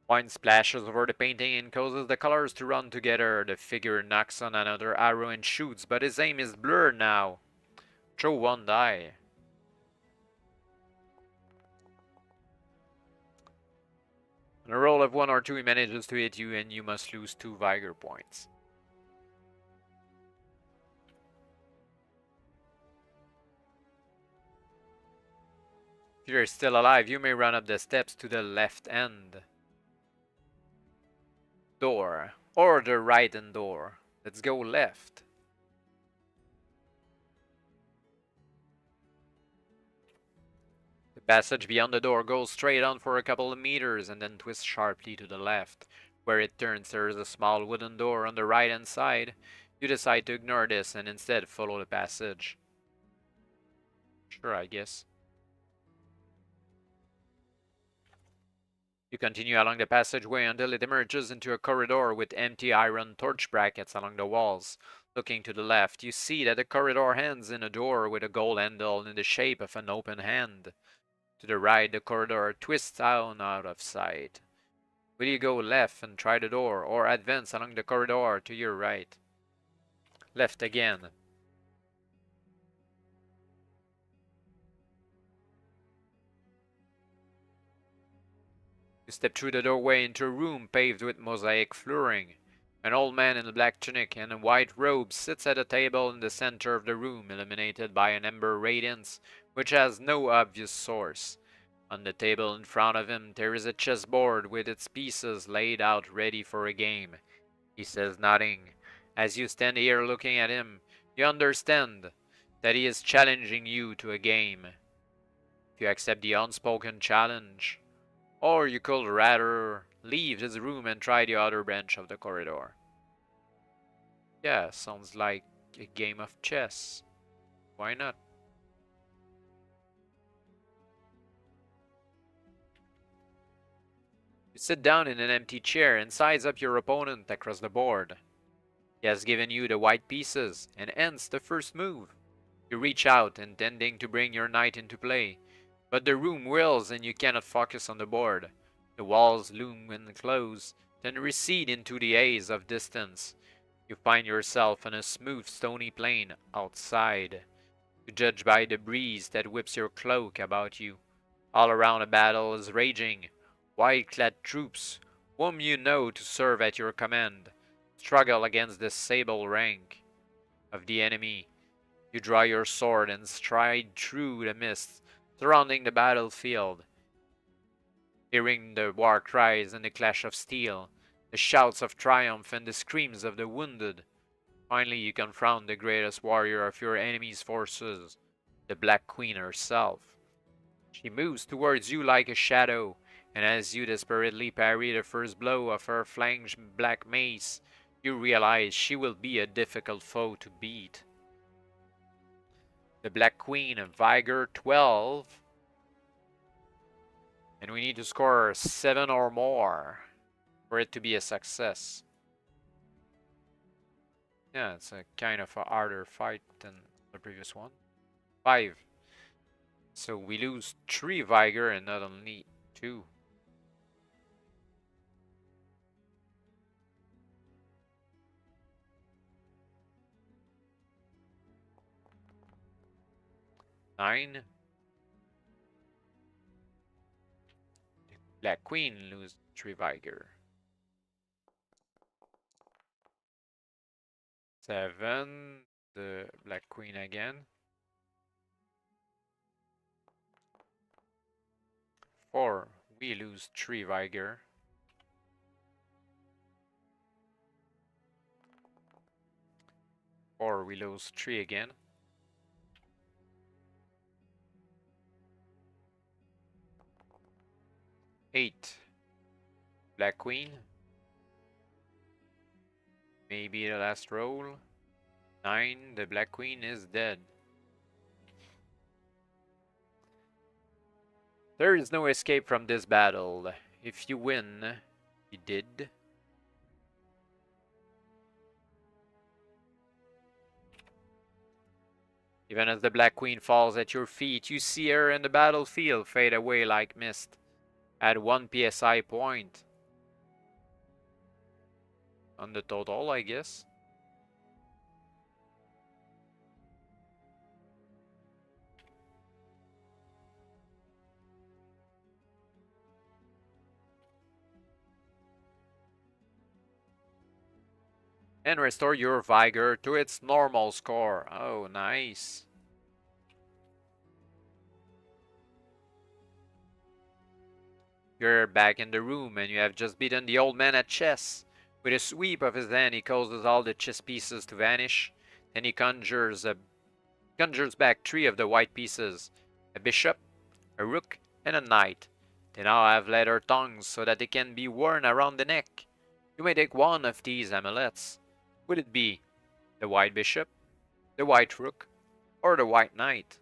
A: Wine splashes over the painting and causes the colors to run together. The figure knocks on another arrow and shoots, but his aim is blurred now. Throw 1 die. On a roll of 1 or 2 he manages to hit you and you must lose 2 vigor points. If you're still alive, you may run up the steps to the left end door, or the right end door. Let's go left. The passage beyond the door goes straight on for a couple of meters and then twists sharply to the left. Where it turns, there is a small wooden door on the right hand side. You decide to ignore this and instead follow the passage. Sure, I guess. You continue along the passageway until it emerges into a corridor with empty iron torch brackets along the walls. Looking to the left, you see that the corridor ends in a door with a gold handle in the shape of an open hand. To the right, the corridor twists down out of sight. Will you go left and try the door, or advance along the corridor to your right? Left again. You step through the doorway into a room paved with mosaic flooring. An old man in a black tunic and a white robe sits at a table in the center of the room, illuminated by an ember radiance which has no obvious source. On the table in front of him there is a chessboard with its pieces laid out ready for a game. He says nothing. As you stand here looking at him, you understand that he is challenging you to a game. If you accept the unspoken challenge, or you could rather leave his room and try the other branch of the corridor. Yeah, sounds like a game of chess. Why not? You sit down in an empty chair and size up your opponent across the board. He has given you the white pieces, and hence the first move. You reach out, intending to bring your knight into play, but the room whirls and you cannot focus on the board. The walls loom and close, then recede into the haze of distance. You find yourself on a smooth stony plain outside. To judge by the breeze that whips your cloak about you. All around a battle is raging. White-clad troops, whom you know to serve at your command, struggle against the sable rank of the enemy. You draw your sword and stride through the mist surrounding the battlefield, hearing the war cries and the clash of steel, the shouts of triumph and the screams of the wounded. Finally, you confront the greatest warrior of your enemy's forces, the Black Queen herself. She moves towards you like a shadow, and as you desperately parry the first blow of her flanged black mace, you realize she will be a difficult foe to beat. The Black Queen of Vigor 12, and we need to score 7 or more for it to be a success. Yeah, it's a kind of a harder fight than the previous one. 5. So we lose 3 Vigor and not only 2. Nine. Black Queen lose 3 Vigor. 7. The Black Queen again. 4. We lose 3 Vigor. 4. We lose 3 again. 8. Black Queen. Maybe the last roll. 9. The Black Queen is dead. There is no escape from this battle. If you win, you did. Even as the Black Queen falls at your feet, you see her and the battlefield fade away like mist. Add 1 PSI point on the total, I guess. And restore your Vigor to its normal score. Oh, nice. You're back in the room and you have just beaten the old man at chess. With a sweep of his hand, he causes all the chess pieces to vanish. Then he conjures back 3 of the white pieces. A bishop, a rook, and a knight. They now have leather tongues so that they can be worn around the neck. You may take one of these amulets. Would it be the white bishop, the white rook, or the white knight?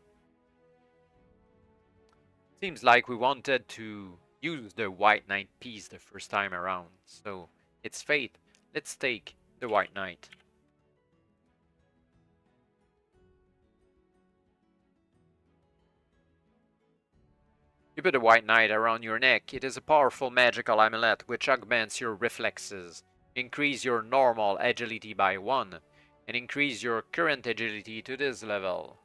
A: Seems like we wanted to use the white knight piece the first time around, so it's fate. Let's take the white knight. You put a white knight around your neck. It is a powerful magical amulet which augments your reflexes, increase your normal agility by 1, and increase your current agility to this level.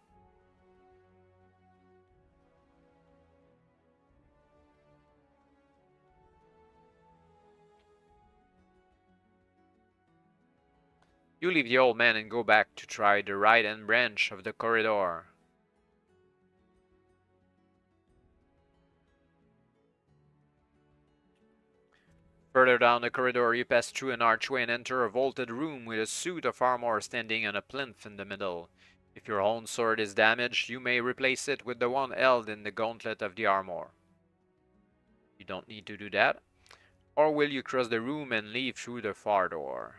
A: You leave the old man and go back to try the right-hand branch of the corridor. Further down the corridor, you pass through an archway and enter a vaulted room with a suit of armor standing on a plinth in the middle. If your own sword is damaged, you may replace it with the one held in the gauntlet of the armor. You don't need to do that. Or will you cross the room and leave through the far door?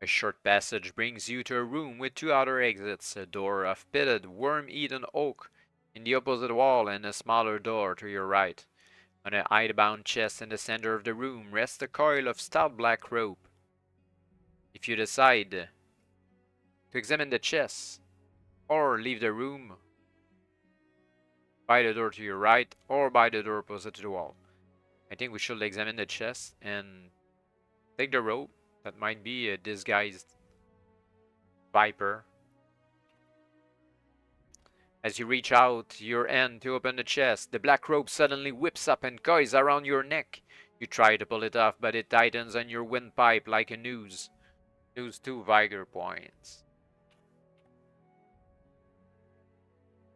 A: A short passage brings you to a room with two outer exits, a door of pitted, worm-eaten oak in the opposite wall and a smaller door to your right. On a hidebound chest in the center of the room rests a coil of stout black rope. If you decide to examine the chest, or leave the room by the door to your right, or by the door opposite to the wall. I think we should examine the chest and take the rope. That might be a disguised viper. As you reach out your hand to open the chest, the black rope suddenly whips up and coils around your neck. You try to pull it off, but it tightens on your windpipe like a noose. Lose 2 vigor points.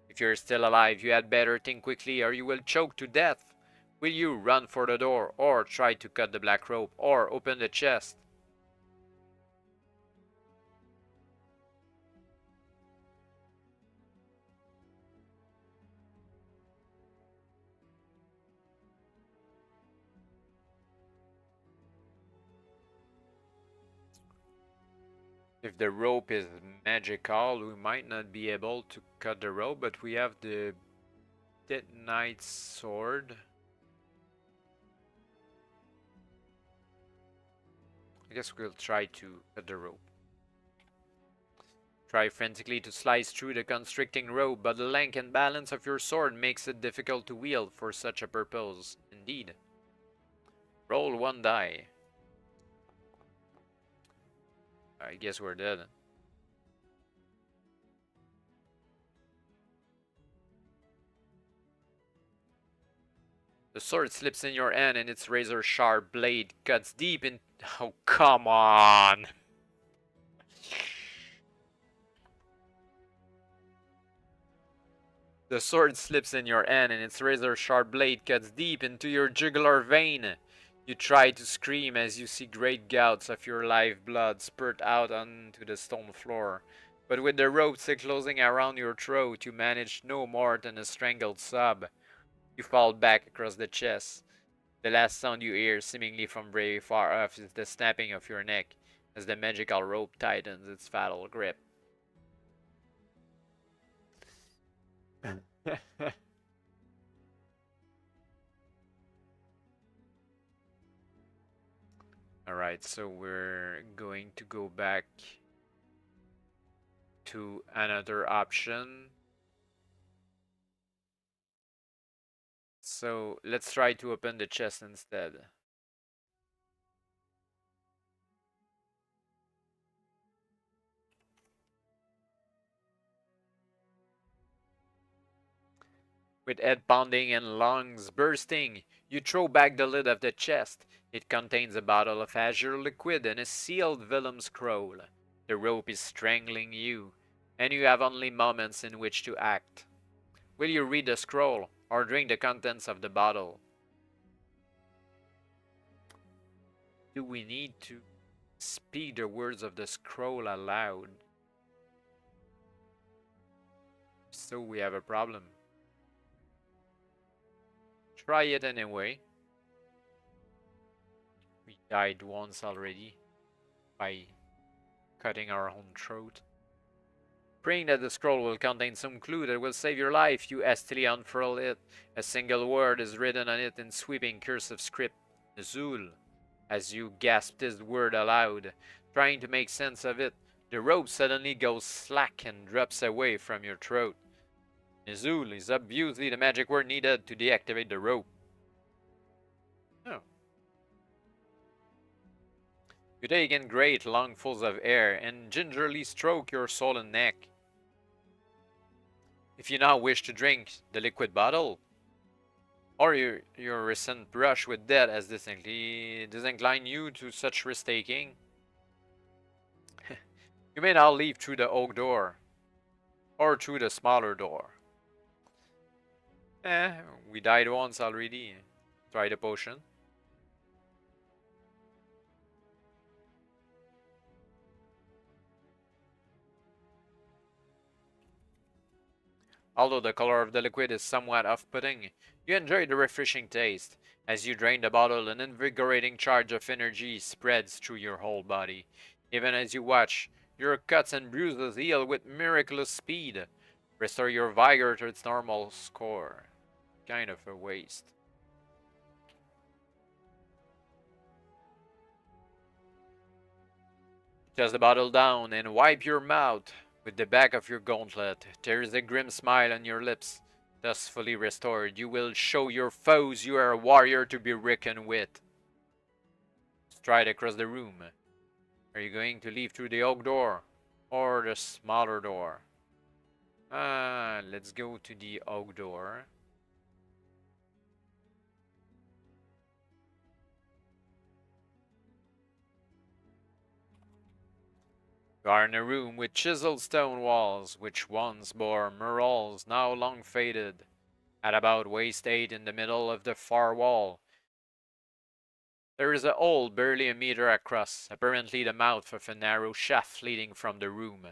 A: If you're still alive, you had better think quickly or you will choke to death. Will you run for the door, or try to cut the black rope, or open the chest? If the rope is magical, we might not be able to cut the rope, but we have the Dead Knight's sword. I guess we'll try to cut the rope. Try frantically to slice through the constricting rope, but the length and balance of your sword makes it difficult to wield for such a purpose. Indeed. Roll 1 die. I guess we're dead. The sword slips in your hand and its razor-sharp blade cuts deep in... Oh, come on! The sword slips in your hand and its razor-sharp blade cuts deep into your jugular vein. You try to scream as you see great gouts of your live blood spurt out onto the stone floor. But with the rope still closing around your throat, you manage no more than a strangled sob. You fall back across the chest. The last sound you hear, seemingly from very far off, is the snapping of your neck as the magical rope tightens its fatal grip. Alright, so we're going to go back to another option. So let's try to open the chest instead. With head pounding and lungs bursting, you throw back the lid of the chest. It contains a bottle of azure liquid and a sealed vellum scroll. The rope is strangling you, and you have only moments in which to act. Will you read the scroll, or drink the contents of the bottle? Do we need to speak the words of the scroll aloud? So we have a problem. Try it anyway. We died once already by cutting our own throat. Praying that the scroll will contain some clue that will save your life, you hastily unfurl it. A single word is written on it in sweeping cursive script. Zul. As you gasp this word aloud, trying to make sense of it, the rope suddenly goes slack and drops away from your throat. Nizul is obviously the magic word needed to deactivate the rope. Oh. You take in great lungfuls of air and gingerly stroke your swollen neck. If you now wish to drink the liquid bottle, or your recent brush with death has disinclined you to such risk-taking, you may now leave through the oak door, or through the smaller door. We died once already. Try the potion. Although the color of the liquid is somewhat off-putting, you enjoy the refreshing taste. As you drain the bottle, an invigorating charge of energy spreads through your whole body. Even as you watch, your cuts and bruises heal with miraculous speed. Restore your vigor to its normal score. Kind of a waste. Toss the bottle down and wipe your mouth with the back of your gauntlet. There is a grim smile on your lips. Thus fully restored, you will show your foes you are a warrior to be reckoned with. Stride across the room. Are you going to leave through the oak door or the smaller door? Let's go to the oak door. You are in a room with chiseled stone walls, which once bore murals now long faded. At about waist 8 in the middle of the far wall, there is a hole barely a meter across, apparently the mouth of a narrow shaft leading from the room.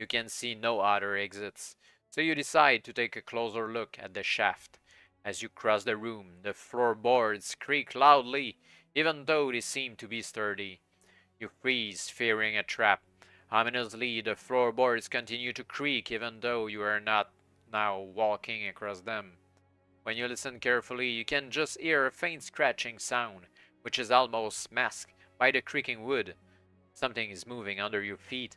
A: You can see no other exits, so you decide to take a closer look at the shaft. As you cross the room, the floorboards creak loudly, even though they seem to be sturdy. You freeze, fearing a trap. Ominously, the floorboards continue to creak even though you are not now walking across them. When you listen carefully, you can just hear a faint scratching sound, which is almost masked by the creaking wood. Something is moving under your feet.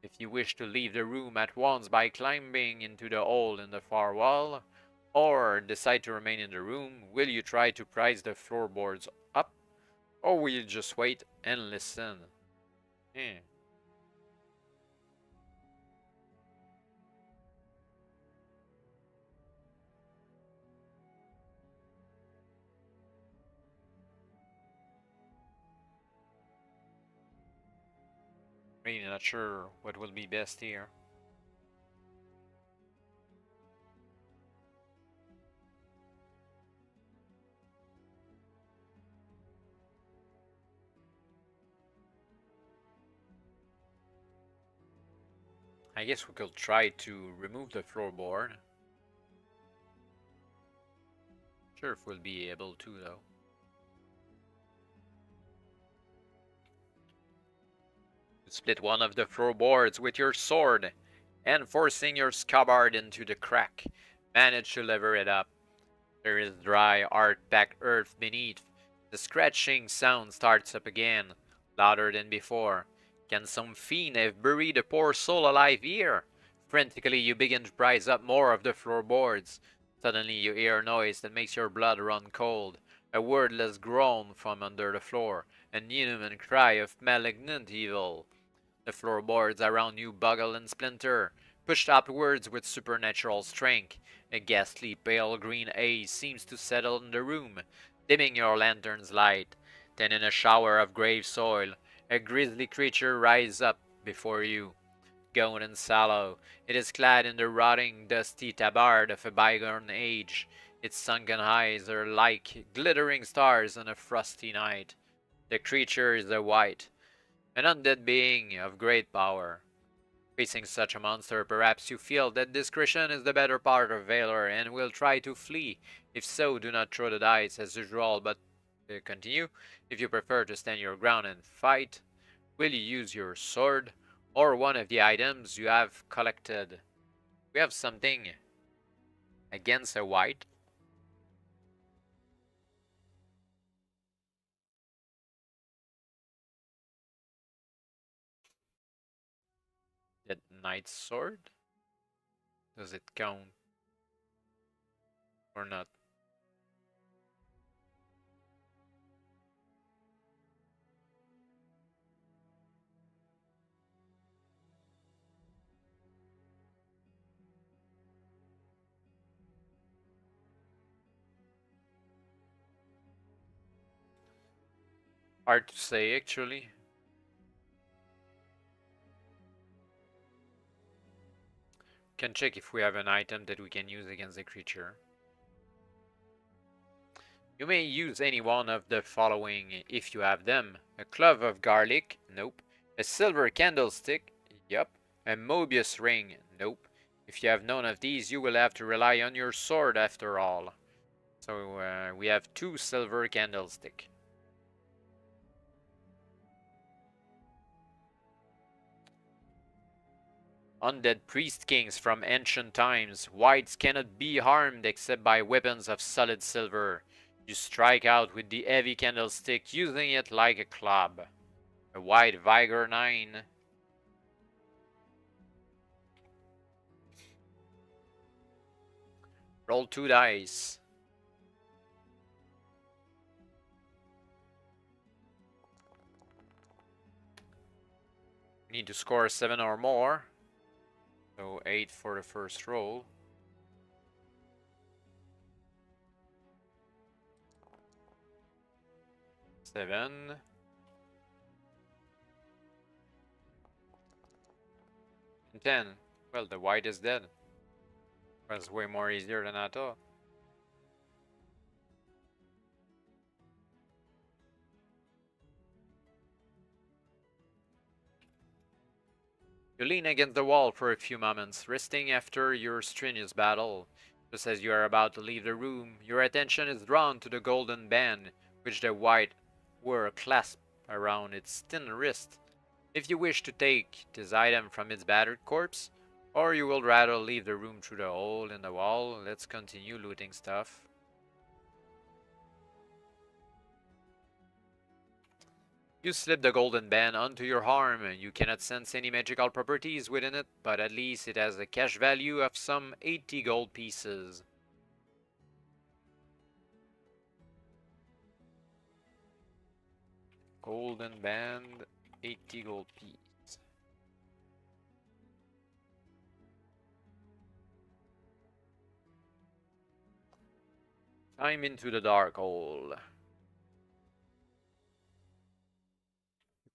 A: If you wish to leave the room at once by climbing into the hole in the far wall, or decide to remain in the room, will you try to prise the floorboards up, or will you just wait and listen? Really not sure what will be best here. I guess we could try to remove the floorboard. Sure if we'll be able to though. Split one of the floorboards with your sword, and forcing your scabbard into the crack, manage to lever it up. There is dry, hard-packed earth beneath. The scratching sound starts up again, louder than before. Can some fiend have buried a poor soul alive here? Frantically, you begin to prise up more of the floorboards. Suddenly, you hear a noise that makes your blood run cold. A wordless groan from under the floor, an inhuman cry of malignant evil. The floorboards around you buckle and splinter, pushed upwards with supernatural strength. A ghastly pale green haze seems to settle in the room, dimming your lantern's light. Then in a shower of grave soil, a grisly creature rises up before you. Gaunt and sallow, it is clad in the rotting, dusty tabard of a bygone age. Its sunken eyes are like glittering stars on a frosty night. The creature is a wight, an undead being of great power. Facing such a monster, perhaps you feel that discretion is the better part of valor and will try to flee. If so, do not throw the dice as usual, but continue. If you prefer to stand your ground and fight, will you use your sword or one of the items you have collected? We have something against a wight. The knight's sword? Does it count or not? Hard to say, actually. Can check if we have an item that we can use against the creature. You may use any one of the following if you have them. A clove of garlic, nope. A silver candlestick, yup. A Mobius ring, nope. If you have none of these, you will have to rely on your sword after all. So we have 2 silver candlestick. Undead priest kings from ancient times. Whites cannot be harmed except by weapons of solid silver. You strike out with the heavy candlestick, using it like a club. A white vigor 9. Roll 2 dice. Need to score 7 or more. So 8 for the first roll. Seven. 10. Well, the white is dead. Was way more easier than I thought. You lean against the wall for a few moments, resting after your strenuous battle. Just as you are about to leave the room, your attention is drawn to the golden band, which the white were clasped around its thin wrist. If you wish to take this item from its battered corpse, or you will rather leave the room through the hole in the wall, let's continue looting stuff. You slip the golden band onto your arm. You cannot sense any magical properties within it, but at least it has a cash value of some 80 gold pieces. Golden band, 80 gold pieces. Climb into the dark hole.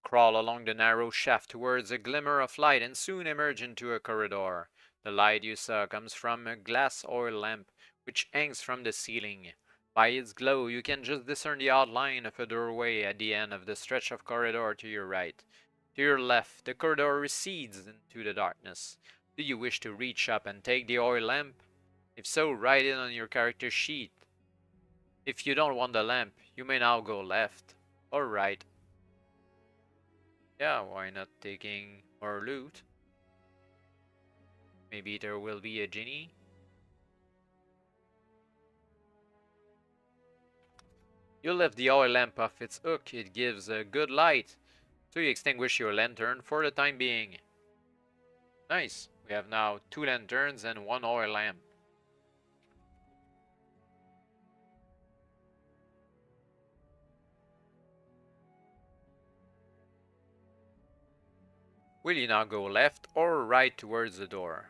A: Crawl along the narrow shaft towards a glimmer of light and soon emerge into a corridor. The light you saw comes from a glass oil lamp which hangs from the ceiling. By its glow you can just discern the outline of a doorway at the end of the stretch of corridor to your right. To your left, the corridor recedes into the darkness. Do you wish to reach up and take the oil lamp? If so, write it on your character sheet. If you don't want the lamp, you may now go left or right. Yeah, why not taking more loot? Maybe there will be a genie? You lift the oil lamp off its hook. It gives a good light, so you extinguish your lantern for the time being. Nice. We have now 2 lanterns and 1 oil lamp. Will you now go left or right towards the door?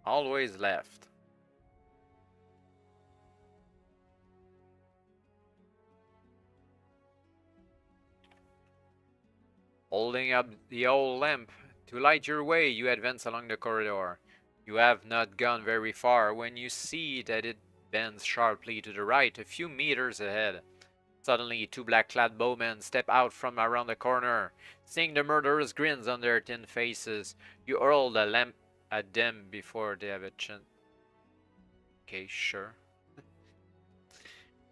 A: Always left. Holding up the old lamp to light your way, you advance along the corridor. You have not gone very far when you see that it bends sharply to the right a few meters ahead. Suddenly, 2 black-clad bowmen step out from around the corner. Seeing the murderous grins on their thin faces, you hurl the lamp at them before they have a chance. Okay, sure.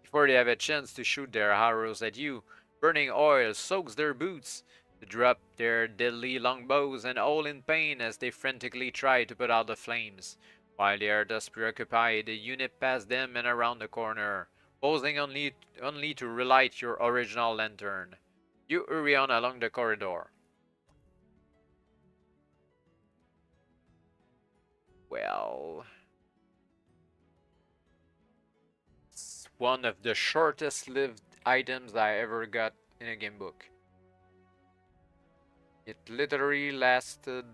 A: Before they have a chance to shoot their arrows at you, burning oil soaks their boots. They drop their deadly longbows and howl in pain as they frantically try to put out the flames. While they are thus preoccupied, you nip past them and around the corner, pausing only to relight your original lantern. You hurry on along the corridor. Well, it's one of the shortest lived items I ever got in a game book. It literally lasted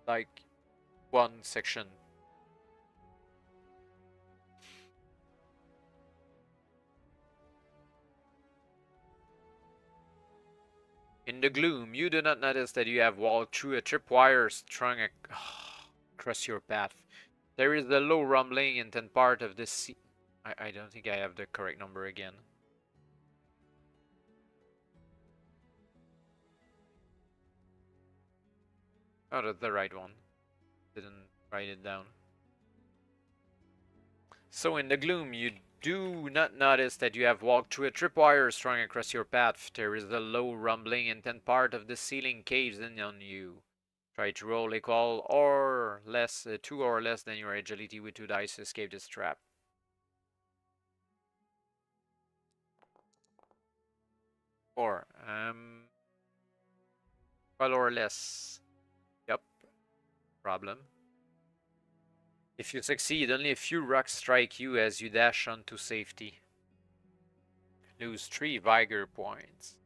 A: like 1 section. In the gloom, you do not notice that you have walked through a tripwire strung across your path. There is a low rumbling in 10 part of the sea. I don't think I have the correct number again. Oh, that's the right one. Didn't write it down. So in the gloom, you do not notice that you have walked through a tripwire strung across your path. There is a low rumbling and 10 part of the ceiling caves in on you. Try to roll equal or less, 2 or less than your agility with 2 dice to escape this trap. 4. Well or less. Yep. Problem. If you succeed, only a few rocks strike you as you dash on to safety. Lose 3 vigor points.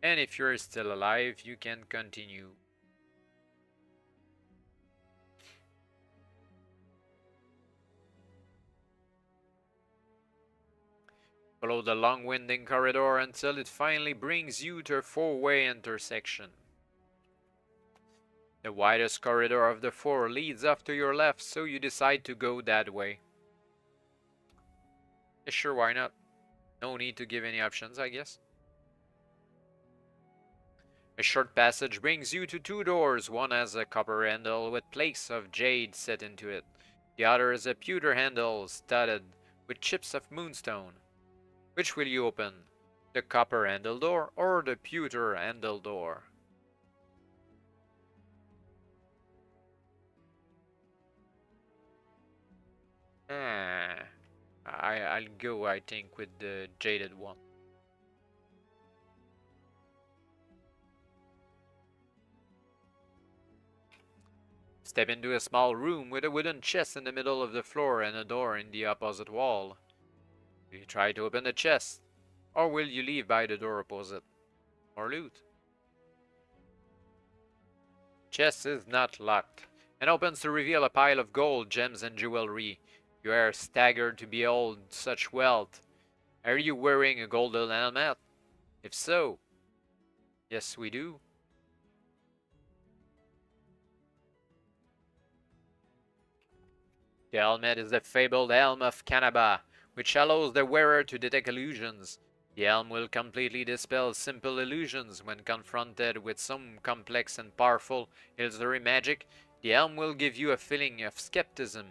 A: And if you're still alive, you can continue. Follow the long winding corridor until it finally brings you to a 4-way intersection. The widest corridor of the 4 leads off to your left, so you decide to go that way. Yeah, sure, why not? No need to give any options, I guess. A short passage brings you to 2 doors. One has a copper handle with plates of jade set into it. The other is a pewter handle studded with chips of moonstone. Which will you open? The copper handle door or the pewter handle door? I'll go, I think, with the jaded one. Step into a small room with a wooden chest in the middle of the floor and a door in the opposite wall. Will you try to open the chest? Or will you leave by the door opposite? Or loot? Chest is not locked, and opens to reveal a pile of gold, gems, and jewelry. You are staggered to behold such wealth. Are you wearing a golden helmet? If so, yes we do. The helmet is the fabled helm of Kanaba, which allows the wearer to detect illusions. The helm will completely dispel simple illusions when confronted with some complex and powerful illusory magic. The helm will give you a feeling of skepticism.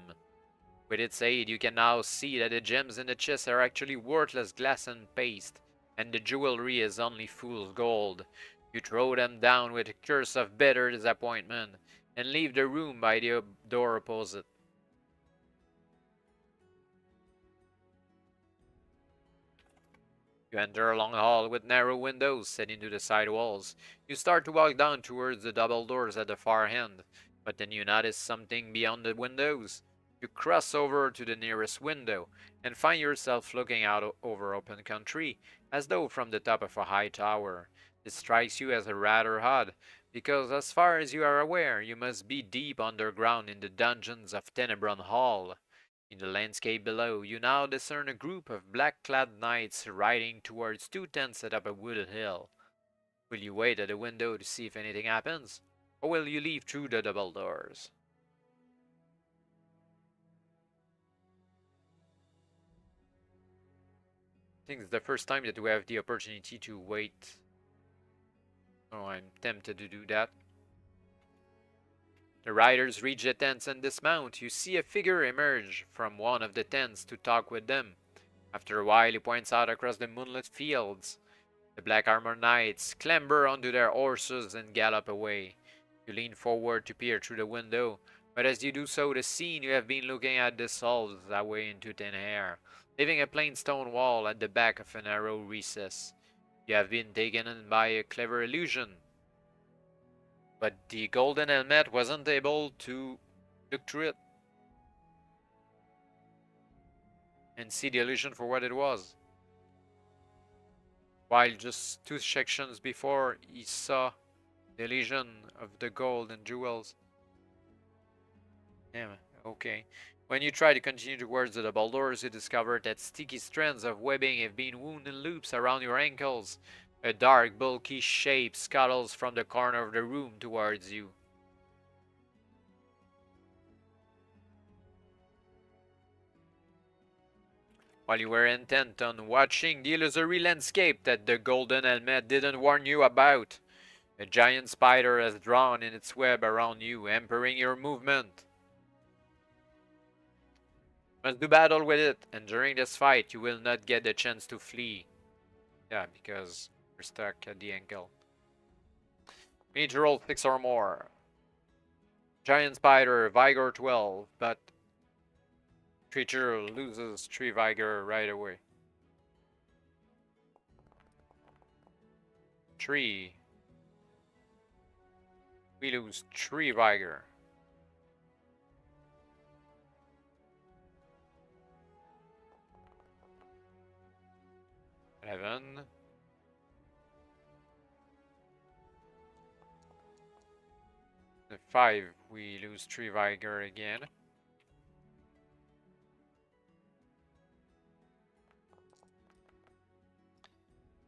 A: With its aid, you can now see that the gems in the chest are actually worthless glass and paste, and the jewelry is only fool's gold. You throw them down with a curse of bitter disappointment, and leave the room by the door opposite. You enter a long hall with narrow windows set into the side walls. You start to walk down towards the double doors at the far end, but then you notice something beyond the windows. You cross over to the nearest window and find yourself looking out over open country, as though from the top of a high tower. This strikes you as rather odd, because as far as you are aware, you must be deep underground in the dungeons of Tenebron Hall. In the landscape below, you now discern a group of black-clad knights riding towards 2 tents set up a wooded hill. Will you wait at the window to see if anything happens, or will you leave through the double doors? I think it's the first time that we have the opportunity to wait. Oh, I'm tempted to do that. The riders reach the tents and dismount. You see a figure emerge from one of the tents to talk with them. After a while, he points out across the moonlit fields. The black-armored knights clamber onto their horses and gallop away. You lean forward to peer through the window, but as you do so, the scene you have been looking at dissolves away into thin air, leaving a plain stone wall at the back of a narrow recess. You have been taken in by a clever illusion, but the golden helmet wasn't able to look through it and see the illusion for what it was. While just 2 sections before, he saw the illusion of the gold and jewels. Damn, okay. When you try to continue towards the double doors, you discover that sticky strands of webbing have been wound in loops around your ankles. A dark, bulky shape scuttles from the corner of the room towards you. While you were intent on watching the illusory landscape that the golden helmet didn't warn you about, a giant spider has drawn in its web around you, hampering your movement. Must do battle with it, and during this fight you will not get the chance to flee. Yeah, because we're stuck at the ankle. We need to roll 6 or more. Giant spider, Vigor 12, but creature loses 3 Vigor right away. 3. We lose 3 Vigor. Seven. The 5, we lose 3 Vigor again.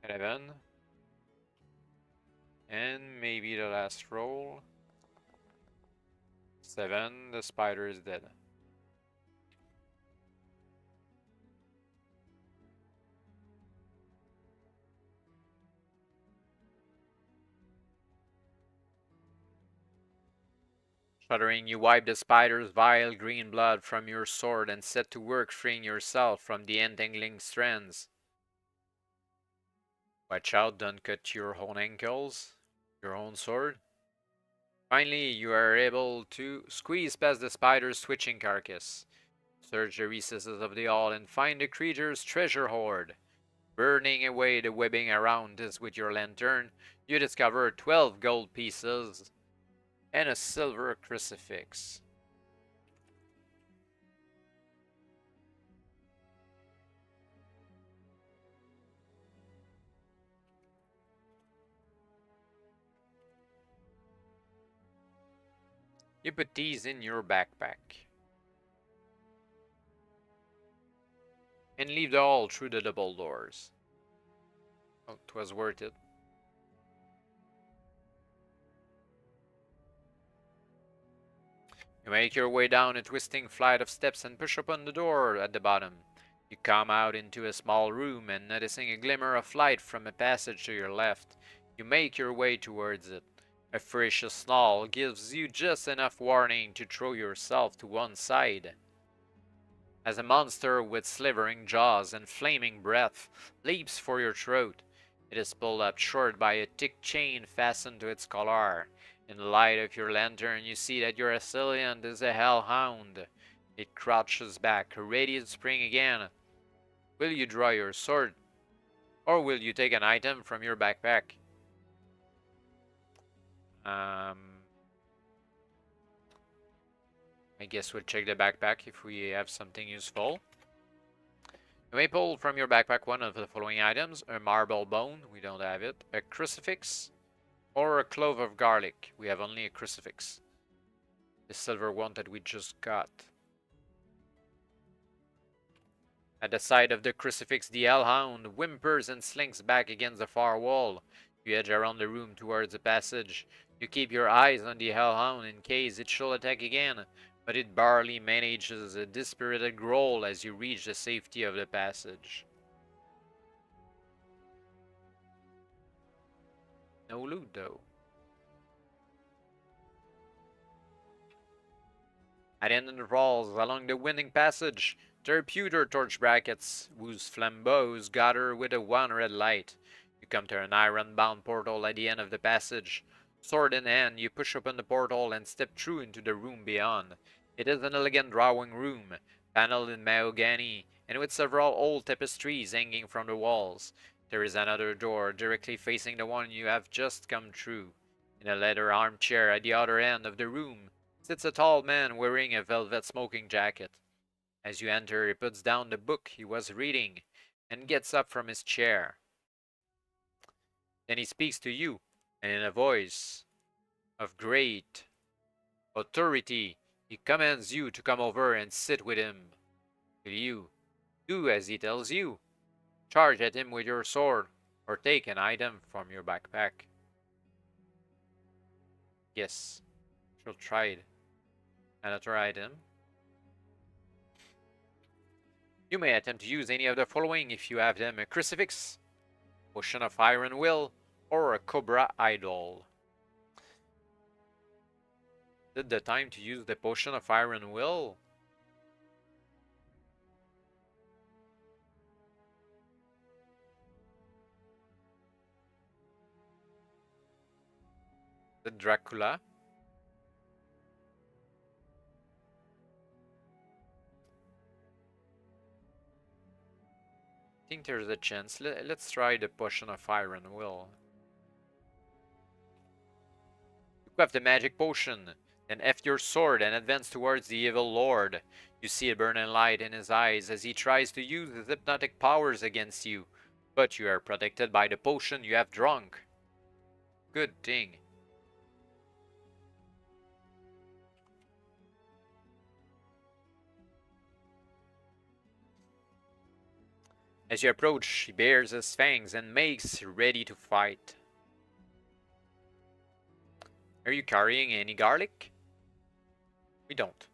A: Eleven. And maybe the last roll. 7, the spider is dead. Shuddering, you wipe the spider's vile green blood from your sword and set to work freeing yourself from the entangling strands. Watch out, don't cut your own ankles, your own sword. Finally, you are able to squeeze past the spider's twitching carcass. Search the recesses of the hall and find the creature's treasure hoard. Burning away the webbing around this with your lantern, you discover 12 gold pieces and a silver crucifix. You put these in your backpack and leave the hall through the double doors. Oh, 'twas worth it. You make your way down a twisting flight of steps and push open the door at the bottom. You come out into a small room and noticing a glimmer of light from a passage to your left, you make your way towards it. A ferocious snarl gives you just enough warning to throw yourself to one side. As a monster with slivering jaws and flaming breath leaps for your throat, it is pulled up short by a thick chain fastened to its collar. In the light of your lantern, you see that your assailant is a hellhound. It crouches back, ready to spring again. Will you draw your sword, or will you take an item from your backpack? I guess we'll check the backpack if we have something useful. You may pull from your backpack one of the following items: a marble bone, we don't have it, a crucifix, or a clove of garlic. We have only a crucifix. The silver one that we just got. At the side of the crucifix, the hellhound whimpers and slinks back against the far wall. You edge around the room towards the passage. You keep your eyes on the hellhound in case it shall attack again, but it barely manages a dispirited growl as you reach the safety of the passage. No loot though. At the end of the walls, along the winding passage, there are pewter torch brackets whose flambeaux gather with a one red light. You come to an iron-bound portal at the end of the passage. Sword in hand, you push open the portal and step through into the room beyond. It is an elegant drawing room, paneled in mahogany, and with several old tapestries hanging from the walls. There is another door directly facing the one you have just come through. In a leather armchair at the other end of the room sits a tall man wearing a velvet smoking jacket. As you enter, he puts down the book he was reading and gets up from his chair. Then he speaks to you, and in a voice of great authority, He commands you to come over and sit with him. Will you do as he tells you? Charge at him with your sword, or take an item from your backpack. Yes, she'll try it. Another item. You may attempt to use any of the following if you have them: a crucifix, potion of iron will, or a cobra idol. Is it the time to use the potion of iron will? The Dracula? I think there's a chance. Let's try the potion of iron will. Equip the magic potion, then F your sword and advance towards the evil lord. You see a burning light in his eyes as he tries to use his hypnotic powers against you, but you are protected by the potion you have drunk. Good thing. As you approach, he bares his fangs and makes ready to fight. Are you carrying any garlic? We don't.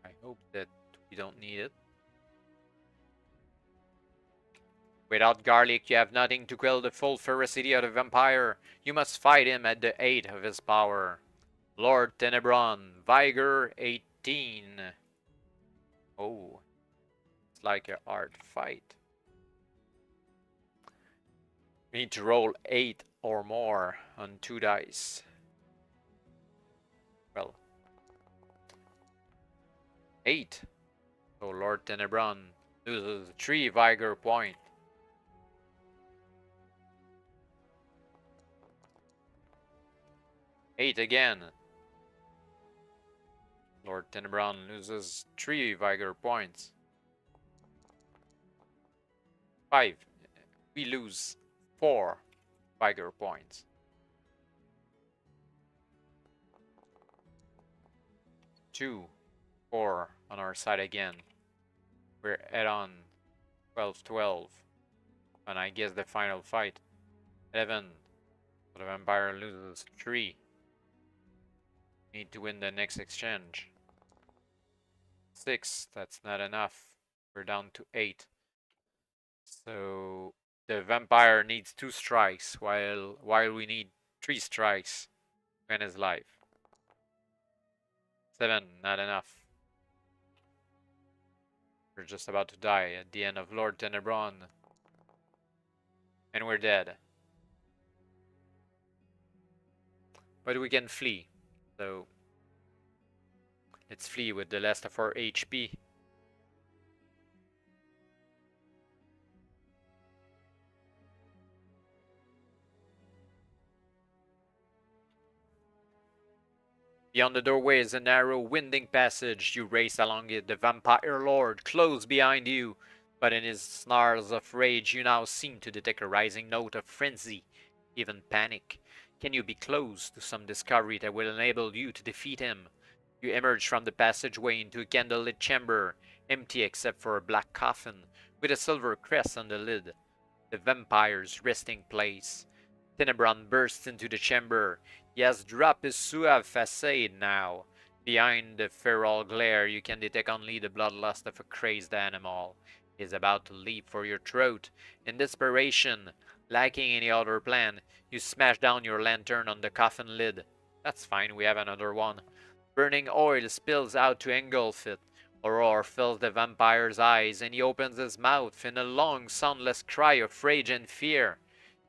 A: I hope that we don't need it. Without garlic, you have nothing to quell the full ferocity of the vampire. You must fight him at the height of his power. Lord Tenebron, Vigor 18. Oh, it's like a hard fight. We need to roll 8 or more on 2 dice. Well, 8. So Lord Tenebron loses 3 Vigor point. Eight again. Lord Tenebron loses 3 Vigor points. 5. We lose 4 Vigor points. 2, 4 on our side again. We're at on 12-12. And I guess the final fight. 11. So the vampire loses 3. Need to win the next exchange. 6. That's not enough. We're down to 8. So the vampire needs 2 strikes while we need 3 strikes to end his life. 7, not enough. We're just about to die at the end of Lord Tenebron. And we're dead. But we can flee. So let's flee with the last of our HP. Beyond the doorway is a narrow, winding passage. You race along it, the vampire lord close behind you. But in his snarls of rage, you now seem to detect a rising note of frenzy, even panic. Can you be close to some discovery that will enable you to defeat him? You emerge from the passageway into a candlelit chamber, empty except for a black coffin, with a silver crest on the lid. The vampire's resting place. Tenebron bursts into the chamber. He has dropped his suave facade now. Behind the feral glare, you can detect only the bloodlust of a crazed animal. He is about to leap for your throat. In desperation, lacking any other plan, you smash down your lantern on the coffin lid. That's fine, we have another one. Burning oil spills out to engulf it. Horror fills the vampire's eyes, and he opens his mouth in a long, soundless cry of rage and fear.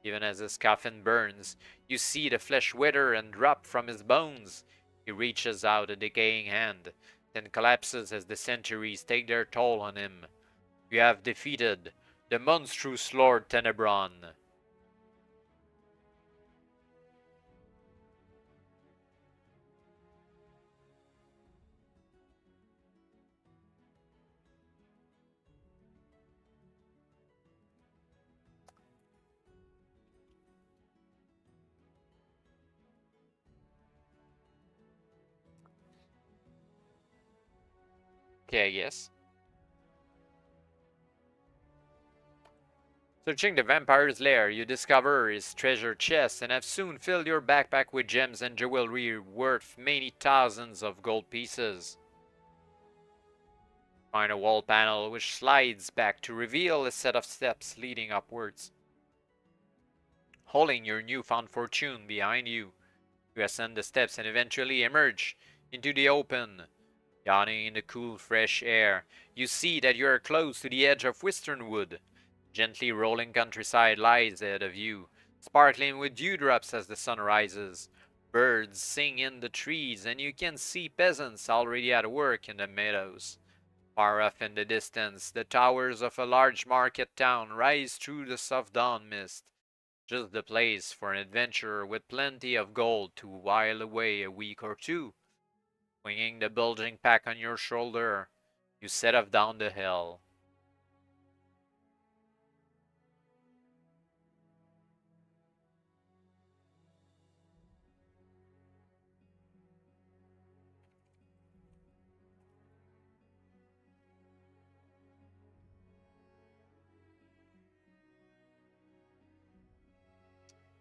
A: Even as his coffin burns, you see the flesh wither and drop from his bones. He reaches out a decaying hand, then collapses as the centuries take their toll on him. You have defeated the monstrous Lord Tenebron. Okay, I guess. Searching the vampire's lair, you discover his treasure chest and have soon filled your backpack with gems and jewelry worth many thousands of gold pieces. Find a wall panel which slides back to reveal a set of steps leading upwards. Holding your newfound fortune behind you, you ascend the steps and eventually emerge into the open. Yawning in the cool, fresh air, you see that you are close to the edge of Western Wood. Gently rolling countryside lies ahead of you, sparkling with dewdrops as the sun rises. Birds sing in the trees, and you can see peasants already at work in the meadows. Far off in the distance, the towers of a large market town rise through the soft dawn mist. Just the place for an adventurer with plenty of gold to while away a week or two. Swinging the bulging pack on your shoulder, you set off down the hill.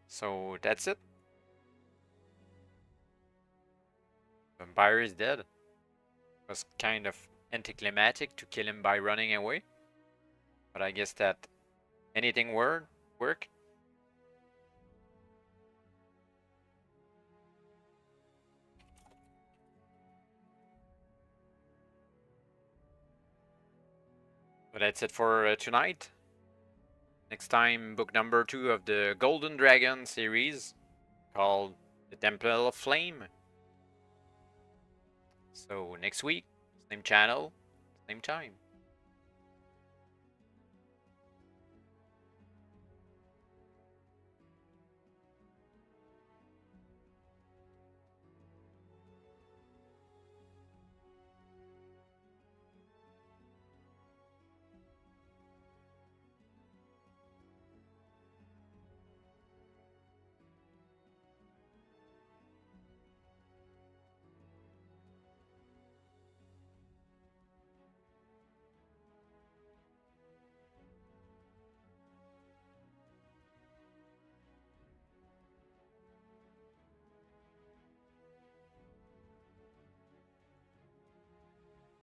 A: So that's it. Vampire is dead. It was kind of anticlimactic to kill him by running away. But I guess that anything work. But that's it for tonight. Next time, book number 2 of the Golden Dragon series, called The Temple of Flame. So next week, same channel, same time.